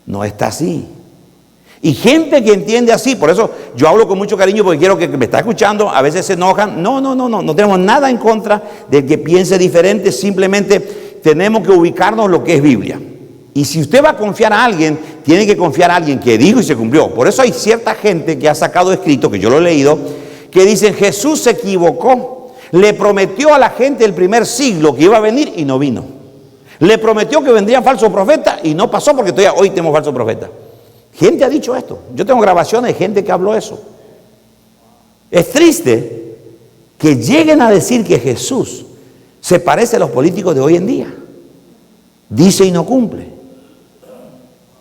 No está así. Y gente que entiende así, por eso yo hablo con mucho cariño, porque quiero que me está escuchando, a veces se enojan. No tenemos nada en contra del que piense diferente, simplemente tenemos que ubicarnos en lo que es Biblia. Y si usted va a confiar a alguien, tiene que confiar a alguien que dijo y se cumplió. Por eso hay cierta gente que ha sacado escrito, que yo lo he leído, que dicen: Jesús se equivocó, le prometió a la gente del primer siglo que iba a venir y no vino. Le prometió que vendrían falsos profetas y no pasó, porque todavía hoy tenemos falsos profetas. Gente ha dicho esto. Yo tengo grabaciones de gente que habló eso. Es triste que lleguen a decir que Jesús se parece a los políticos de hoy en día. Dice y no cumple.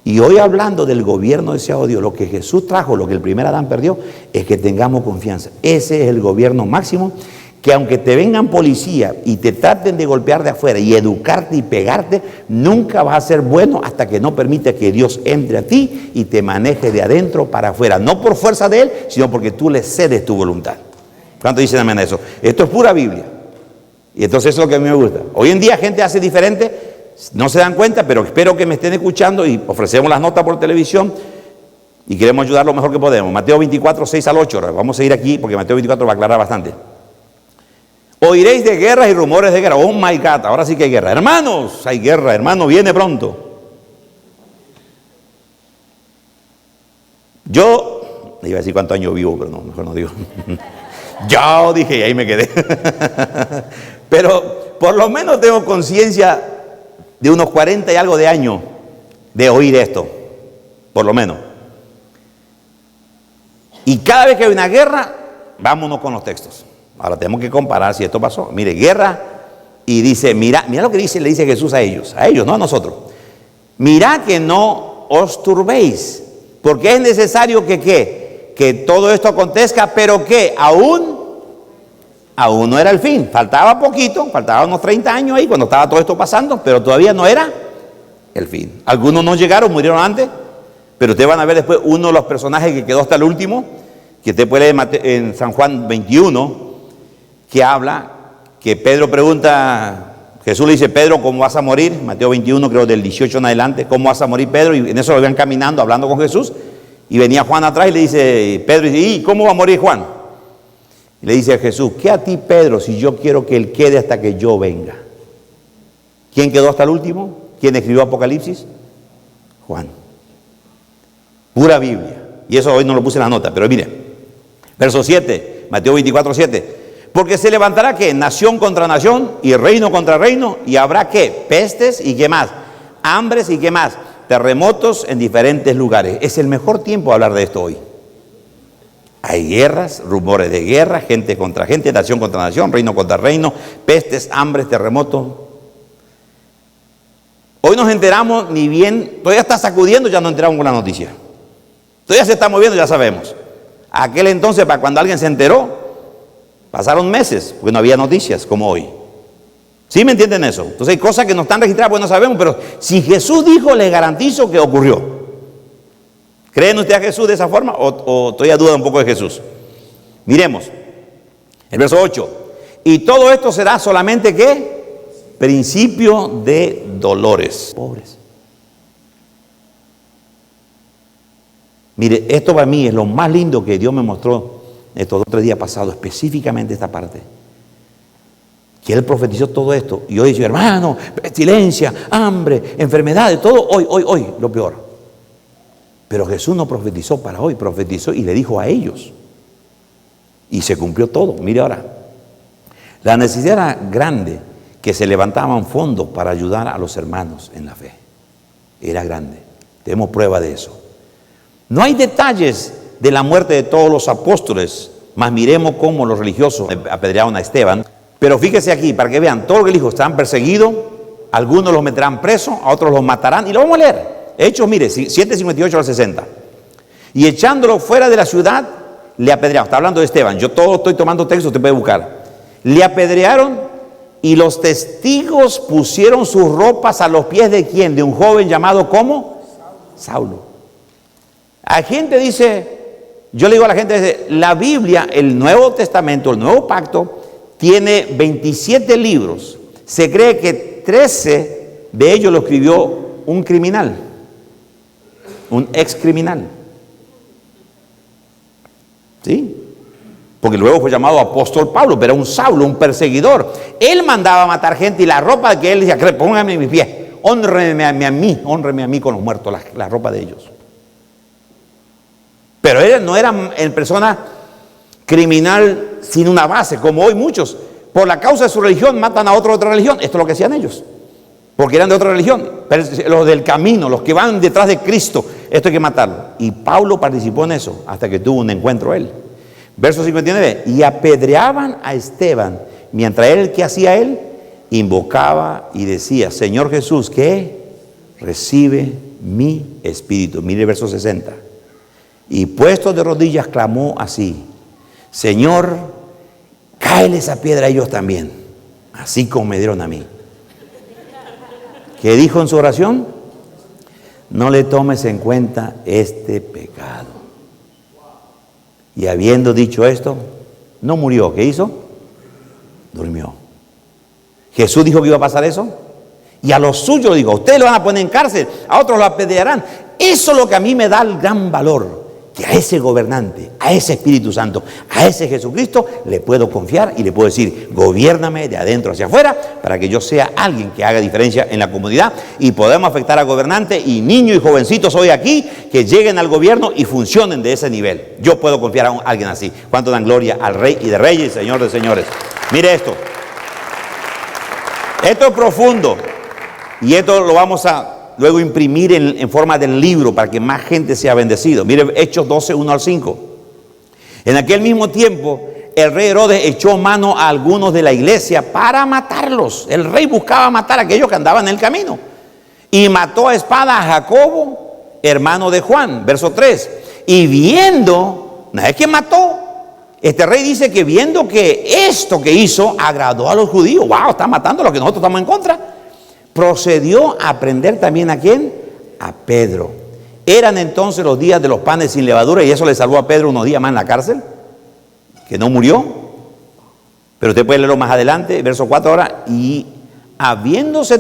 Y hoy, hablando del gobierno deseado de Dios, lo que Jesús trajo, lo que el primer Adán perdió, es que tengamos confianza. Ese es el gobierno máximo, que aunque te vengan policía y te traten de golpear de afuera y educarte y pegarte, nunca vas a ser bueno hasta que no permite que Dios entre a ti y te maneje de adentro para afuera. No por fuerza de Él, sino porque tú le cedes tu voluntad. ¿Cuánto dicen amén a eso? Esto es pura Biblia. Y entonces eso es lo que a mí me gusta. Hoy en día gente hace diferente. No se dan cuenta, pero espero que me estén escuchando, y ofrecemos las notas por televisión y queremos ayudar lo mejor que podemos. Mateo 24, 6 al 8. Vamos a ir aquí porque Mateo 24 va a aclarar bastante. Oiréis de guerras y rumores de guerra. Oh my God, ahora sí que hay guerra. Hermanos, hay guerra, hermano, viene pronto. Yo, iba a decir cuántos años vivo, pero no, mejor no digo. Yo dije, y ahí me quedé. Pero por lo menos tengo conciencia de unos 40 y algo de años de oír esto, por lo menos. Y cada vez que hay una guerra, vámonos con los textos. Ahora tenemos que comparar si esto pasó. Mire, guerra, y dice, mira lo que le dice Jesús a ellos, no a nosotros. Mirad que no os turbéis, porque es necesario que todo esto acontezca, pero que aún no era el fin. Faltaba poquito, faltaban unos 30 años ahí cuando estaba todo esto pasando, pero todavía no era el fin. Algunos no llegaron, murieron antes, pero ustedes van a ver después uno de los personajes que quedó hasta el último, que usted puede leer en San Juan 21, que habla, que Pedro pregunta, Jesús le dice: Pedro, ¿cómo vas a morir? Mateo 21, creo del 18 en adelante, ¿cómo vas a morir, Pedro? Y en eso lo iban caminando, hablando con Jesús, y venía Juan atrás y le dice, Pedro, ¿y cómo va a morir Juan? Y le dice a Jesús: ¿qué a ti, Pedro, si yo quiero que él quede hasta que yo venga? ¿Quién quedó hasta el último? ¿Quién escribió Apocalipsis? Juan. Pura Biblia. Y eso hoy no lo puse en la nota, pero mire, verso 7. Mateo 24:7. Porque se levantará ¿qué? Nación contra nación y reino contra reino, y habrá ¿qué? Pestes y ¿qué más? Hambres y ¿qué más? Terremotos en diferentes lugares. Es el mejor tiempo de hablar de esto hoy. Hay guerras, rumores de guerra, gente contra gente, nación contra nación, reino contra reino, pestes, hambres, terremotos. Hoy nos enteramos ni bien, todavía está sacudiendo, ya nos enteramos con la noticia. Todavía se está moviendo, ya sabemos. Aquel entonces, para cuando alguien se enteró, pasaron meses, porque no había noticias como hoy. ¿Sí me entienden eso? Entonces hay cosas que no están registradas, pues no sabemos, pero si Jesús dijo, les garantizo que ocurrió. ¿Creen ustedes a Jesús de esa forma o todavía duda un poco de Jesús? Miremos, el verso 8. Y todo esto será solamente ¿qué? Principio de dolores. Pobres. Mire, esto para mí es lo más lindo que Dios me mostró estos 2 o 3 días pasados, específicamente esta parte. Que Él profetizó todo esto. Y hoy dice, hermano, pestilencia, hambre, enfermedades, todo hoy, lo peor. Pero Jesús no profetizó para hoy, profetizó y le dijo a ellos. Y se cumplió todo. Mire ahora, la necesidad era grande, que se levantaban fondos para ayudar a los hermanos en la fe. Era grande. Tenemos prueba de eso. No hay detalles de la muerte de todos los apóstoles, mas miremos cómo los religiosos apedrearon a Esteban. Pero fíjese aquí, para que vean, todo lo que dijo, están perseguidos, algunos los meterán presos, a otros los matarán, y lo vamos a leer. Hechos, mire, 7:58 al 60. Y echándolo fuera de la ciudad, le apedrearon. Está hablando de Esteban, yo todo estoy tomando texto, usted puede buscar. Le apedrearon y los testigos pusieron sus ropas a los pies de ¿quién? De un joven llamado ¿cómo? Saulo. La gente dice, yo le digo a la gente, dice, la Biblia, el Nuevo Testamento, el Nuevo Pacto, tiene 27 libros. Se cree que 13 de ellos lo escribió un criminal. Un ex criminal. ¿Sí? Porque luego fue llamado apóstol Pablo, pero era un Saulo, un perseguidor. Él mandaba a matar gente y la ropa que él decía, pónganme en mis pies, hónreme a mí con los muertos, la ropa de ellos. Pero él no era en persona criminal sin una base, como hoy muchos. Por la causa de su religión matan a otro de otra religión. Esto es lo que hacían ellos. Porque eran de otra religión. Pero los del camino, los que van detrás de Cristo, esto hay que matarlo. Y Pablo participó en eso hasta que tuvo un encuentro él. Verso 59. Y apedreaban a Esteban, mientras él, ¿qué hacía él? Invocaba y decía, Señor Jesús, ¿qué? Recibe mi espíritu. Mire el verso 60. Y puesto de rodillas clamó así, Señor, cáele esa piedra a ellos también, así como me dieron a mí. ¿Qué dijo en su oración? No le tomes en cuenta este pecado. Y habiendo dicho esto, no murió. ¿Qué hizo? Durmió. Jesús dijo que iba a pasar eso. Y a los suyos digo, ustedes lo van a poner en cárcel, a otros lo apedrearán. Eso es lo que a mí me da el gran valor. Que a ese gobernante, a ese Espíritu Santo, a ese Jesucristo, le puedo confiar y le puedo decir, gobiérname de adentro hacia afuera para que yo sea alguien que haga diferencia en la comunidad y podamos afectar a gobernantes y niños y jovencitos hoy aquí que lleguen al gobierno y funcionen de ese nivel. Yo puedo confiar a alguien así. ¿Cuánto dan gloria al Rey y de Reyes y Señor de Señores? Mire esto. Esto es profundo y esto lo vamos a luego imprimir en forma del libro para que más gente sea bendecido. Mire Hechos 12, 1 al 5. En aquel mismo tiempo, el rey Herodes echó mano a algunos de la iglesia para matarlos. El rey buscaba matar a aquellos que andaban en el camino. Y mató a espada a Jacobo, hermano de Juan. Verso 3. Y viendo, no es que mató. Este rey dice que viendo que esto que hizo agradó a los judíos. Wow, está matando a los que nosotros estamos en contra. Procedió a prender también ¿a quién? A Pedro. Eran entonces los días de los panes sin levadura y eso le salvó a Pedro unos días más en la cárcel, que no murió. Pero usted puede leerlo más adelante, verso 4 ahora. Y habiéndole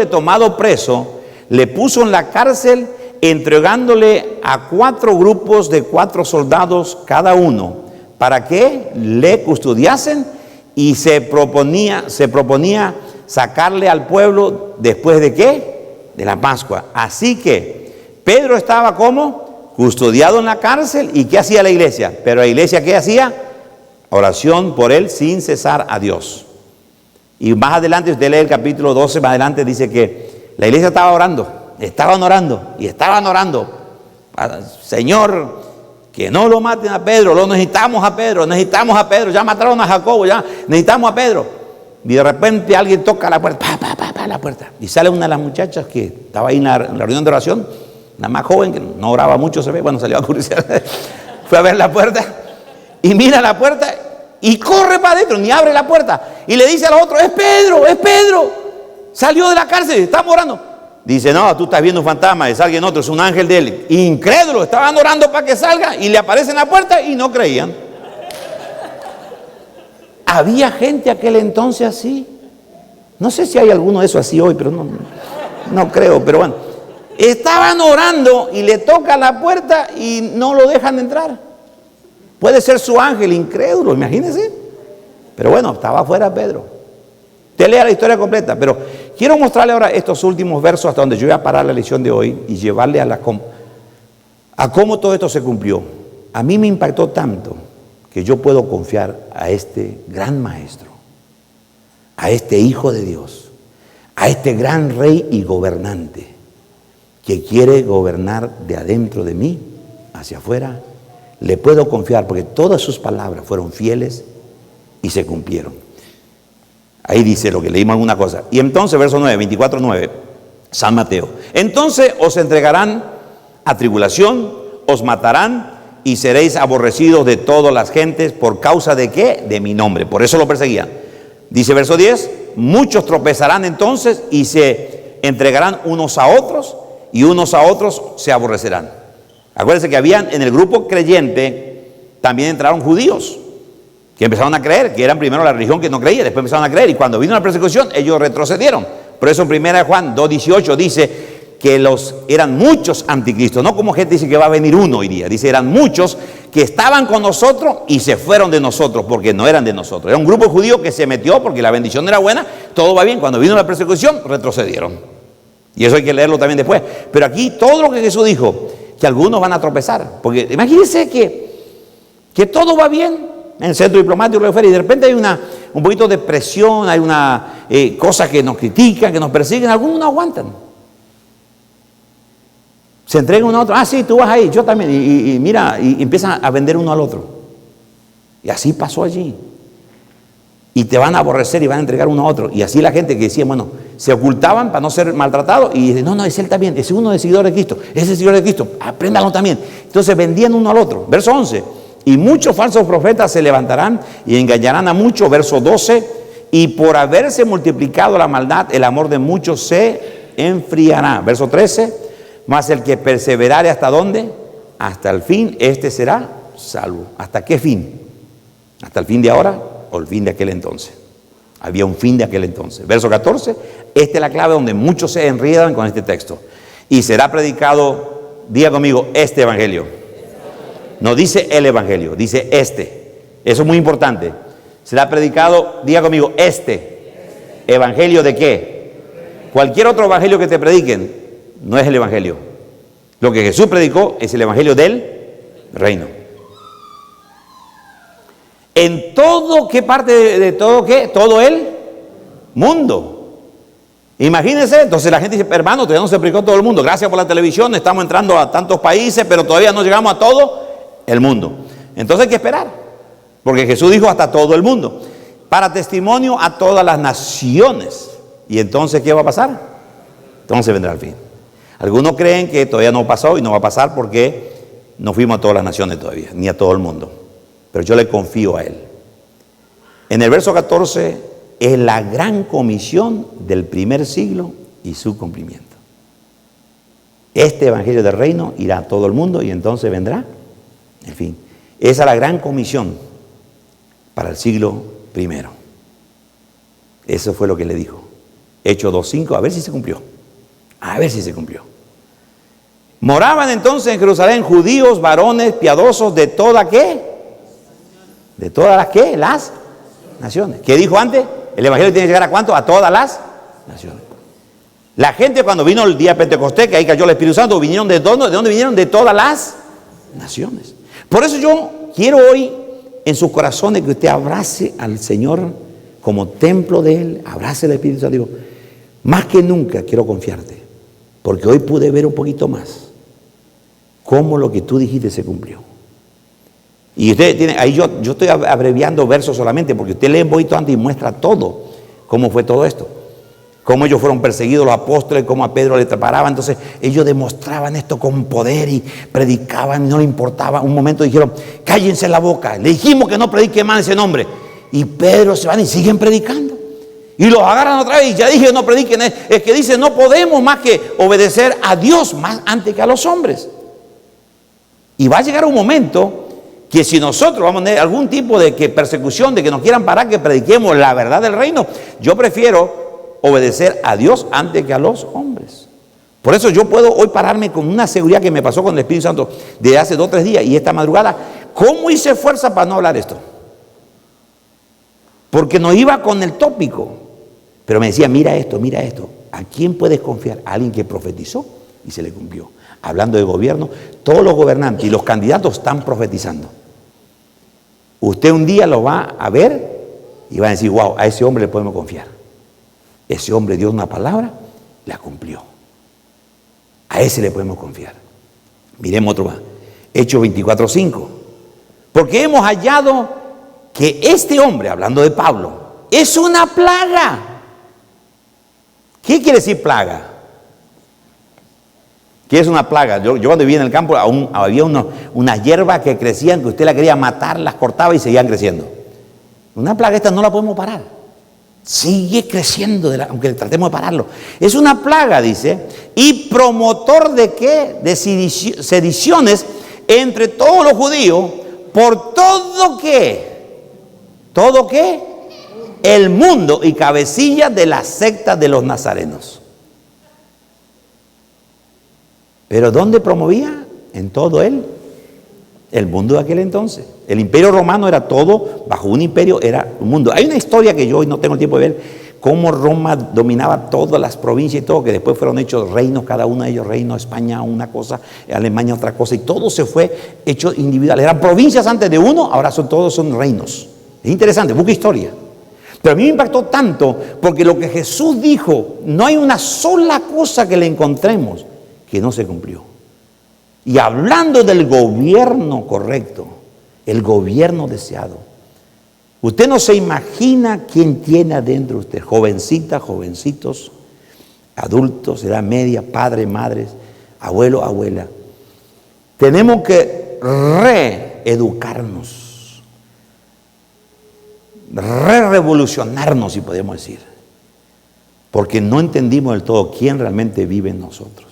tomado preso, le puso en la cárcel, entregándole a 4 grupos de 4 soldados cada uno, para que le custodiasen, y se proponía sacarle al pueblo después de ¿qué? De la Pascua. Así que Pedro estaba como custodiado en la cárcel. ¿Y qué hacía la iglesia? Pero la iglesia, ¿qué hacía? Oración por él sin cesar a Dios. Y más adelante, usted lee el capítulo 12, más adelante dice que la iglesia estaba orando, estaban orando. Señor, que no lo maten a Pedro, lo necesitamos a Pedro, ya mataron a Jacobo, ya necesitamos a Pedro. Y de repente alguien toca la puerta, la puerta, y sale una de las muchachas que estaba ahí en la reunión de oración, la más joven, que no oraba mucho, se ve, bueno, salió a curiosidad, fue a ver la puerta, y mira la puerta, y corre para adentro, ni abre la puerta, y le dice a los otros, es Pedro, salió de la cárcel, estamos orando. Dice, no, tú estás viendo un fantasma, es alguien otro, es un ángel de él. Incrédulo, estaban orando para que salga, y le aparece en la puerta, y no creían. Había gente aquel entonces así. No sé si hay alguno de esos así hoy, pero no creo, pero bueno. Estaban orando y le toca la puerta y no lo dejan entrar. Puede ser su ángel, incrédulo, imagínense. Pero bueno, estaba afuera Pedro. Usted lea la historia completa, pero quiero mostrarle ahora estos últimos versos hasta donde yo voy a parar la lección de hoy y llevarle a cómo todo esto se cumplió. A mí me impactó tanto que yo puedo confiar a este gran maestro, a este Hijo de Dios, a este gran rey y gobernante que quiere gobernar de adentro de mí hacia afuera. Le puedo confiar porque todas sus palabras fueron fieles y se cumplieron. Ahí dice lo que leímos alguna cosa. Y entonces, verso 9, 24:9, San Mateo. Entonces os entregarán a tribulación, os matarán y seréis aborrecidos de todas las gentes por causa de ¿qué? De mi nombre. Por eso lo perseguían. Dice verso 10, muchos tropezarán entonces y se entregarán unos a otros y unos a otros se aborrecerán. Acuérdense que habían en el grupo creyente, también entraron judíos que empezaron a creer, que eran primero la religión que no creía, después empezaron a creer, y cuando vino la persecución, ellos retrocedieron. Por eso en 1 Juan 2:18 dice que eran muchos anticristos, no como gente dice que va a venir uno hoy día, dice eran muchos que estaban con nosotros y se fueron de nosotros, porque no eran de nosotros. Era un grupo judío que se metió porque la bendición era buena, todo va bien, cuando vino la persecución, retrocedieron. Y eso hay que leerlo también después. Pero aquí todo lo que Jesús dijo, que algunos van a tropezar, porque imagínense que todo va bien en el centro diplomático y de repente hay un poquito de presión, hay una cosa que nos critican, que nos persiguen, algunos no aguantan. Se entregan uno a otro, sí, tú vas ahí, yo también, y mira, y empiezan a vender uno al otro. Y así pasó allí. Y te van a aborrecer y van a entregar uno a otro. Y así la gente que decía, bueno, se ocultaban para no ser maltratados y dicen, no, es él también, es uno de seguidor de Cristo, ese es seguidor de Cristo, apréndalo también. Entonces vendían uno al otro. Verso 11. Y muchos falsos profetas se levantarán y engañarán a muchos. Verso 12. Y por haberse multiplicado la maldad, el amor de muchos se enfriará. Verso 13. Mas el que perseverare hasta ¿dónde? Hasta el fin, este será salvo. ¿Hasta qué fin? ¿Hasta el fin de ahora o el fin de aquel entonces? Había un fin de aquel entonces. Verso 14. Esta es la clave donde muchos se enriedan con este texto. Y será predicado, diga conmigo, este evangelio. No dice el evangelio, dice este. Eso es muy importante. Será predicado, diga conmigo, este. ¿Evangelio de qué? Cualquier otro evangelio que te prediquen no es el evangelio. Lo que Jesús predicó es el evangelio del reino. En todo, ¿qué parte de todo qué? Todo el mundo. Imagínense, entonces la gente dice, hermano, todavía no se predicó todo el mundo. Gracias por la televisión, estamos entrando a tantos países, pero todavía no llegamos a todo el mundo. Entonces hay que esperar, porque Jesús dijo hasta todo el mundo, para testimonio a todas las naciones. Y entonces, ¿qué va a pasar? Entonces vendrá el fin. Algunos creen que todavía no pasó y no va a pasar porque no fuimos a todas las naciones todavía, ni a todo el mundo. Pero yo le confío a Él. En el verso 14 es la gran comisión del primer siglo y su cumplimiento. Este evangelio del reino irá a todo el mundo y entonces vendrá el fin. Esa es la gran comisión para el siglo primero. Eso fue lo que le dijo. Hechos 2:5, a ver si se cumplió. A ver si se cumplió. Moraban entonces en Jerusalén judíos, varones, piadosos de toda ¿qué? De todas las ¿qué? Las naciones. ¿Qué dijo antes? El evangelio tiene que llegar ¿a cuánto? A todas las naciones. La gente cuando vino el día de Pentecostés, que ahí cayó el Espíritu Santo, vinieron ¿de dónde? ¿De dónde vinieron? De todas las naciones. Por eso yo quiero hoy en sus corazones que usted abrace al Señor como templo de Él, abrace el Espíritu Santo. Digo, más que nunca quiero confiarte, porque hoy pude ver un poquito más cómo lo que tú dijiste se cumplió. Y usted tiene, ahí yo estoy abreviando versos solamente, porque usted lee un poquito antes y muestra todo, cómo fue todo esto. Cómo ellos fueron perseguidos, los apóstoles, cómo a Pedro le paraban. Entonces ellos demostraban esto con poder y predicaban, no le importaba. Un momento dijeron, cállense la boca, le dijimos que no predique más ese nombre. Y Pedro se van y siguen predicando. Y los agarran otra vez y ya dije no prediquen. Es que dice, no podemos más que obedecer a Dios más antes que a los hombres. Y va a llegar un momento que si nosotros vamos a tener algún tipo de persecución, de que nos quieran parar, que prediquemos la verdad del reino, yo prefiero obedecer a Dios antes que a los hombres. Por eso yo puedo hoy pararme con una seguridad que me pasó con el Espíritu Santo de hace 2 o 3 días y esta madrugada. ¿Cómo hice fuerza para no hablar esto? Porque no iba con el tópico, pero me decía, mira esto, ¿a quién puedes confiar? A alguien que profetizó y se le cumplió. Hablando de gobierno, todos los gobernantes y los candidatos están profetizando. Usted un día lo va a ver y va a decir, wow, a ese hombre le podemos confiar. Ese hombre dio una palabra, la cumplió. A ese le podemos confiar. Miremos otro más. Hechos 24:5. Porque hemos hallado que este hombre, hablando de Pablo, es una plaga. ¿Qué quiere decir plaga? ¿Qué es una plaga? Yo cuando vivía en el campo había unas hierbas que crecían, que usted la quería matar, las cortaba y seguían creciendo. Una plaga esta no la podemos parar. Sigue creciendo, aunque tratemos de pararlo. Es una plaga, dice, y promotor de ¿qué? De sediciones entre todos los judíos, por todo ¿qué? El mundo, y cabecilla de la secta de los nazarenos. ¿Pero dónde promovía? En todo el mundo de aquel entonces. El imperio romano era todo, bajo un imperio era un mundo. Hay una historia que yo hoy no tengo el tiempo de ver, cómo Roma dominaba todas las provincias y todo, que después fueron hechos reinos, cada uno de ellos reino, España una cosa, Alemania otra cosa, y todo se fue hecho individual. Eran provincias antes de uno, ahora todos son reinos. Es interesante, busca historia. Pero a mí me impactó tanto, porque lo que Jesús dijo, no hay una sola cosa que le encontremos que no se cumplió. Y hablando del gobierno correcto, el gobierno deseado, usted no se imagina quién tiene adentro usted, jovencitas, jovencitos, adultos, edad media, padres, madres, abuelo, abuela. Tenemos que reeducarnos, revolucionarnos, si podemos decir, porque no entendimos del todo quién realmente vive en nosotros.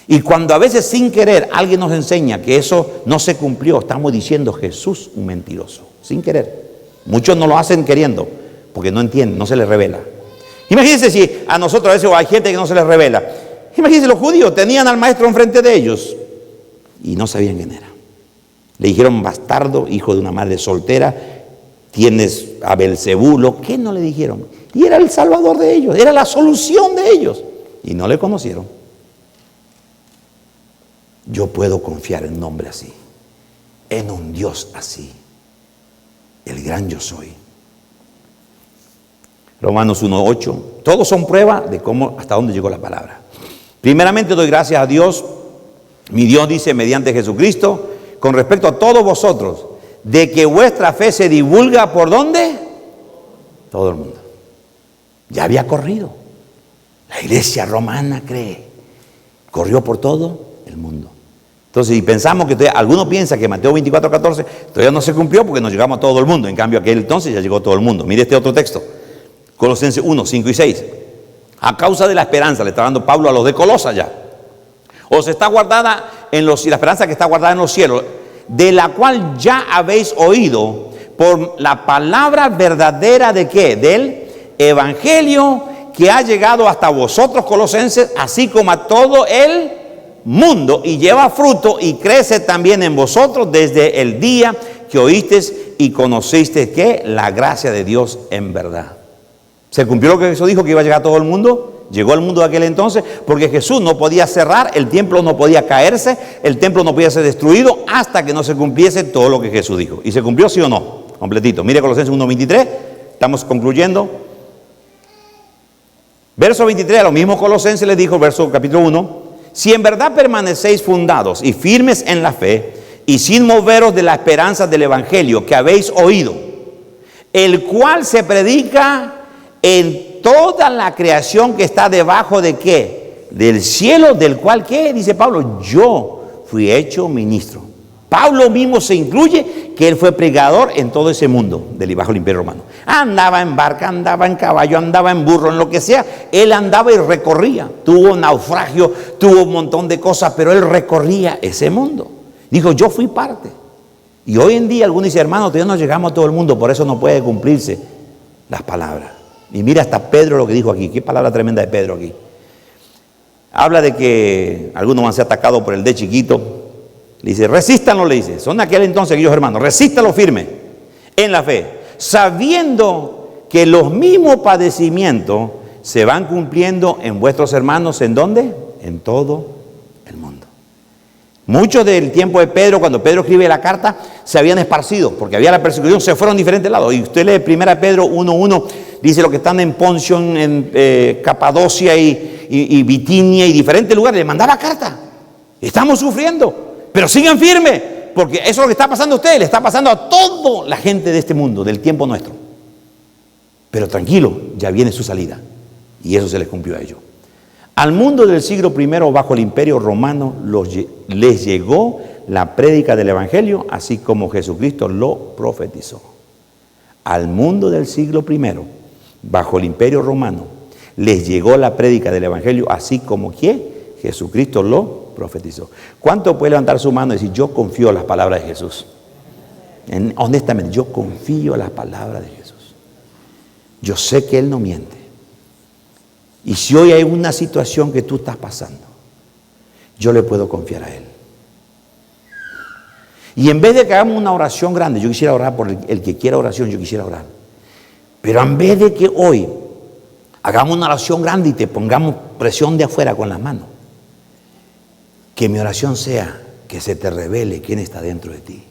Y cuando a veces sin querer alguien nos enseña que eso no se cumplió, estamos diciendo Jesús un mentiroso, sin querer. Muchos no lo hacen queriendo, porque no entienden, no se les revela. Imagínense si a nosotros a veces hay gente que no se les revela. Imagínense, los judíos tenían al maestro enfrente de ellos y no sabían quién era. Le dijeron bastardo, hijo de una madre soltera, tienes a Belcebú, lo que no le dijeron. Y era el salvador de ellos, era la solución de ellos. Y no le conocieron. Yo puedo confiar en un hombre así, en un Dios así, el gran yo soy. Romanos 1:8, todos son prueba de cómo, hasta dónde llegó la palabra. Primeramente doy gracias a Dios, mi Dios dice mediante Jesucristo, con respecto a todos vosotros, de que vuestra fe se divulga ¿por dónde? Todo el mundo. Ya había corrido. La iglesia romana corrió por todo el mundo. Entonces, si pensamos que algunos piensan que Mateo 24:14 todavía no se cumplió porque nos llegamos a todo el mundo, en cambio aquel entonces ya llegó todo el mundo. Mire este otro texto, Colosenses 1:5-6. A causa de la esperanza, le está dando Pablo a los de Colosa ya. Os está guardada la esperanza que está guardada en los cielos, de la cual ya habéis oído por la palabra verdadera de ¿qué? Del evangelio que ha llegado hasta vosotros, colosenses, así como a todo el mundo, y lleva fruto y crece también en vosotros desde el día que oísteis y conocisteis que la gracia de Dios en verdad. ¿Se cumplió lo que Jesús dijo, que iba a llegar a todo el mundo? llegó al mundo de aquel entonces, porque Jesús no podía cerrar, el templo no podía caerse, el templo no podía ser destruido hasta que no se cumpliese todo lo que Jesús dijo. ¿Y se cumplió, sí o no? Completito. Mire Colosenses 1:23, estamos concluyendo. Verso 23, a los mismos Colosenses les dijo, verso capítulo 1, si en verdad permanecéis fundados y firmes en la fe, y sin moveros de la esperanza del evangelio que habéis oído, el cual se predica en toda la creación que está debajo de ¿qué? Del cielo, del cual ¿qué? Dice Pablo, yo fui hecho ministro. Pablo mismo se incluye que él fue pregador en todo ese mundo bajo el imperio romano. Andaba en barca, andaba en caballo, andaba en burro, en lo que sea. Él andaba y recorría. Tuvo naufragio, tuvo un montón de cosas, pero él recorría ese mundo. Dijo, yo fui parte. Y hoy en día algunos dicen, hermano, todavía no llegamos a todo el mundo, por eso no puede cumplirse las palabras. Y mira hasta Pedro lo que dijo aquí. Qué palabra tremenda de Pedro aquí. Habla de que algunos van a ser atacados por el de chiquito. Le dice, resístanlo, le dice. Son de aquel entonces aquellos hermanos. Resístanlo firme en la fe, sabiendo que los mismos padecimientos se van cumpliendo en vuestros hermanos. ¿En dónde? En todo el mundo. Muchos del tiempo de Pedro, cuando Pedro escribe la carta, se habían esparcido, porque había la persecución, se fueron a diferentes lados. Y usted lee 1 Pedro 1:1, dice lo que están en Poncio, en Capadocia y Bitinia y diferentes lugares. Le mandaba carta. Estamos sufriendo, pero sigan firmes, porque eso es lo que está pasando a ustedes, le está pasando a toda la gente de este mundo, del tiempo nuestro. Pero tranquilo, ya viene su salida. Y eso se les cumplió a ellos. Al mundo del siglo I bajo el imperio romano les llegó la prédica del evangelio, así como Jesucristo lo profetizó. Al mundo del siglo I bajo el imperio romano les llegó la prédica del evangelio, así como ¿quién? Jesucristo lo profetizó. ¿Cuánto puede levantar su mano y decir, yo confío en las palabras de Jesús? Honestamente, yo confío en las palabras de Jesús. Yo sé que Él no miente. Y si hoy hay una situación que tú estás pasando, yo le puedo confiar a Él. Y en vez de que hagamos una oración grande, yo quisiera orar por el que quiera oración, yo quisiera orar. Pero en vez de que hoy hagamos una oración grande y te pongamos presión de afuera con las manos, que mi oración sea que se te revele quién está dentro de ti.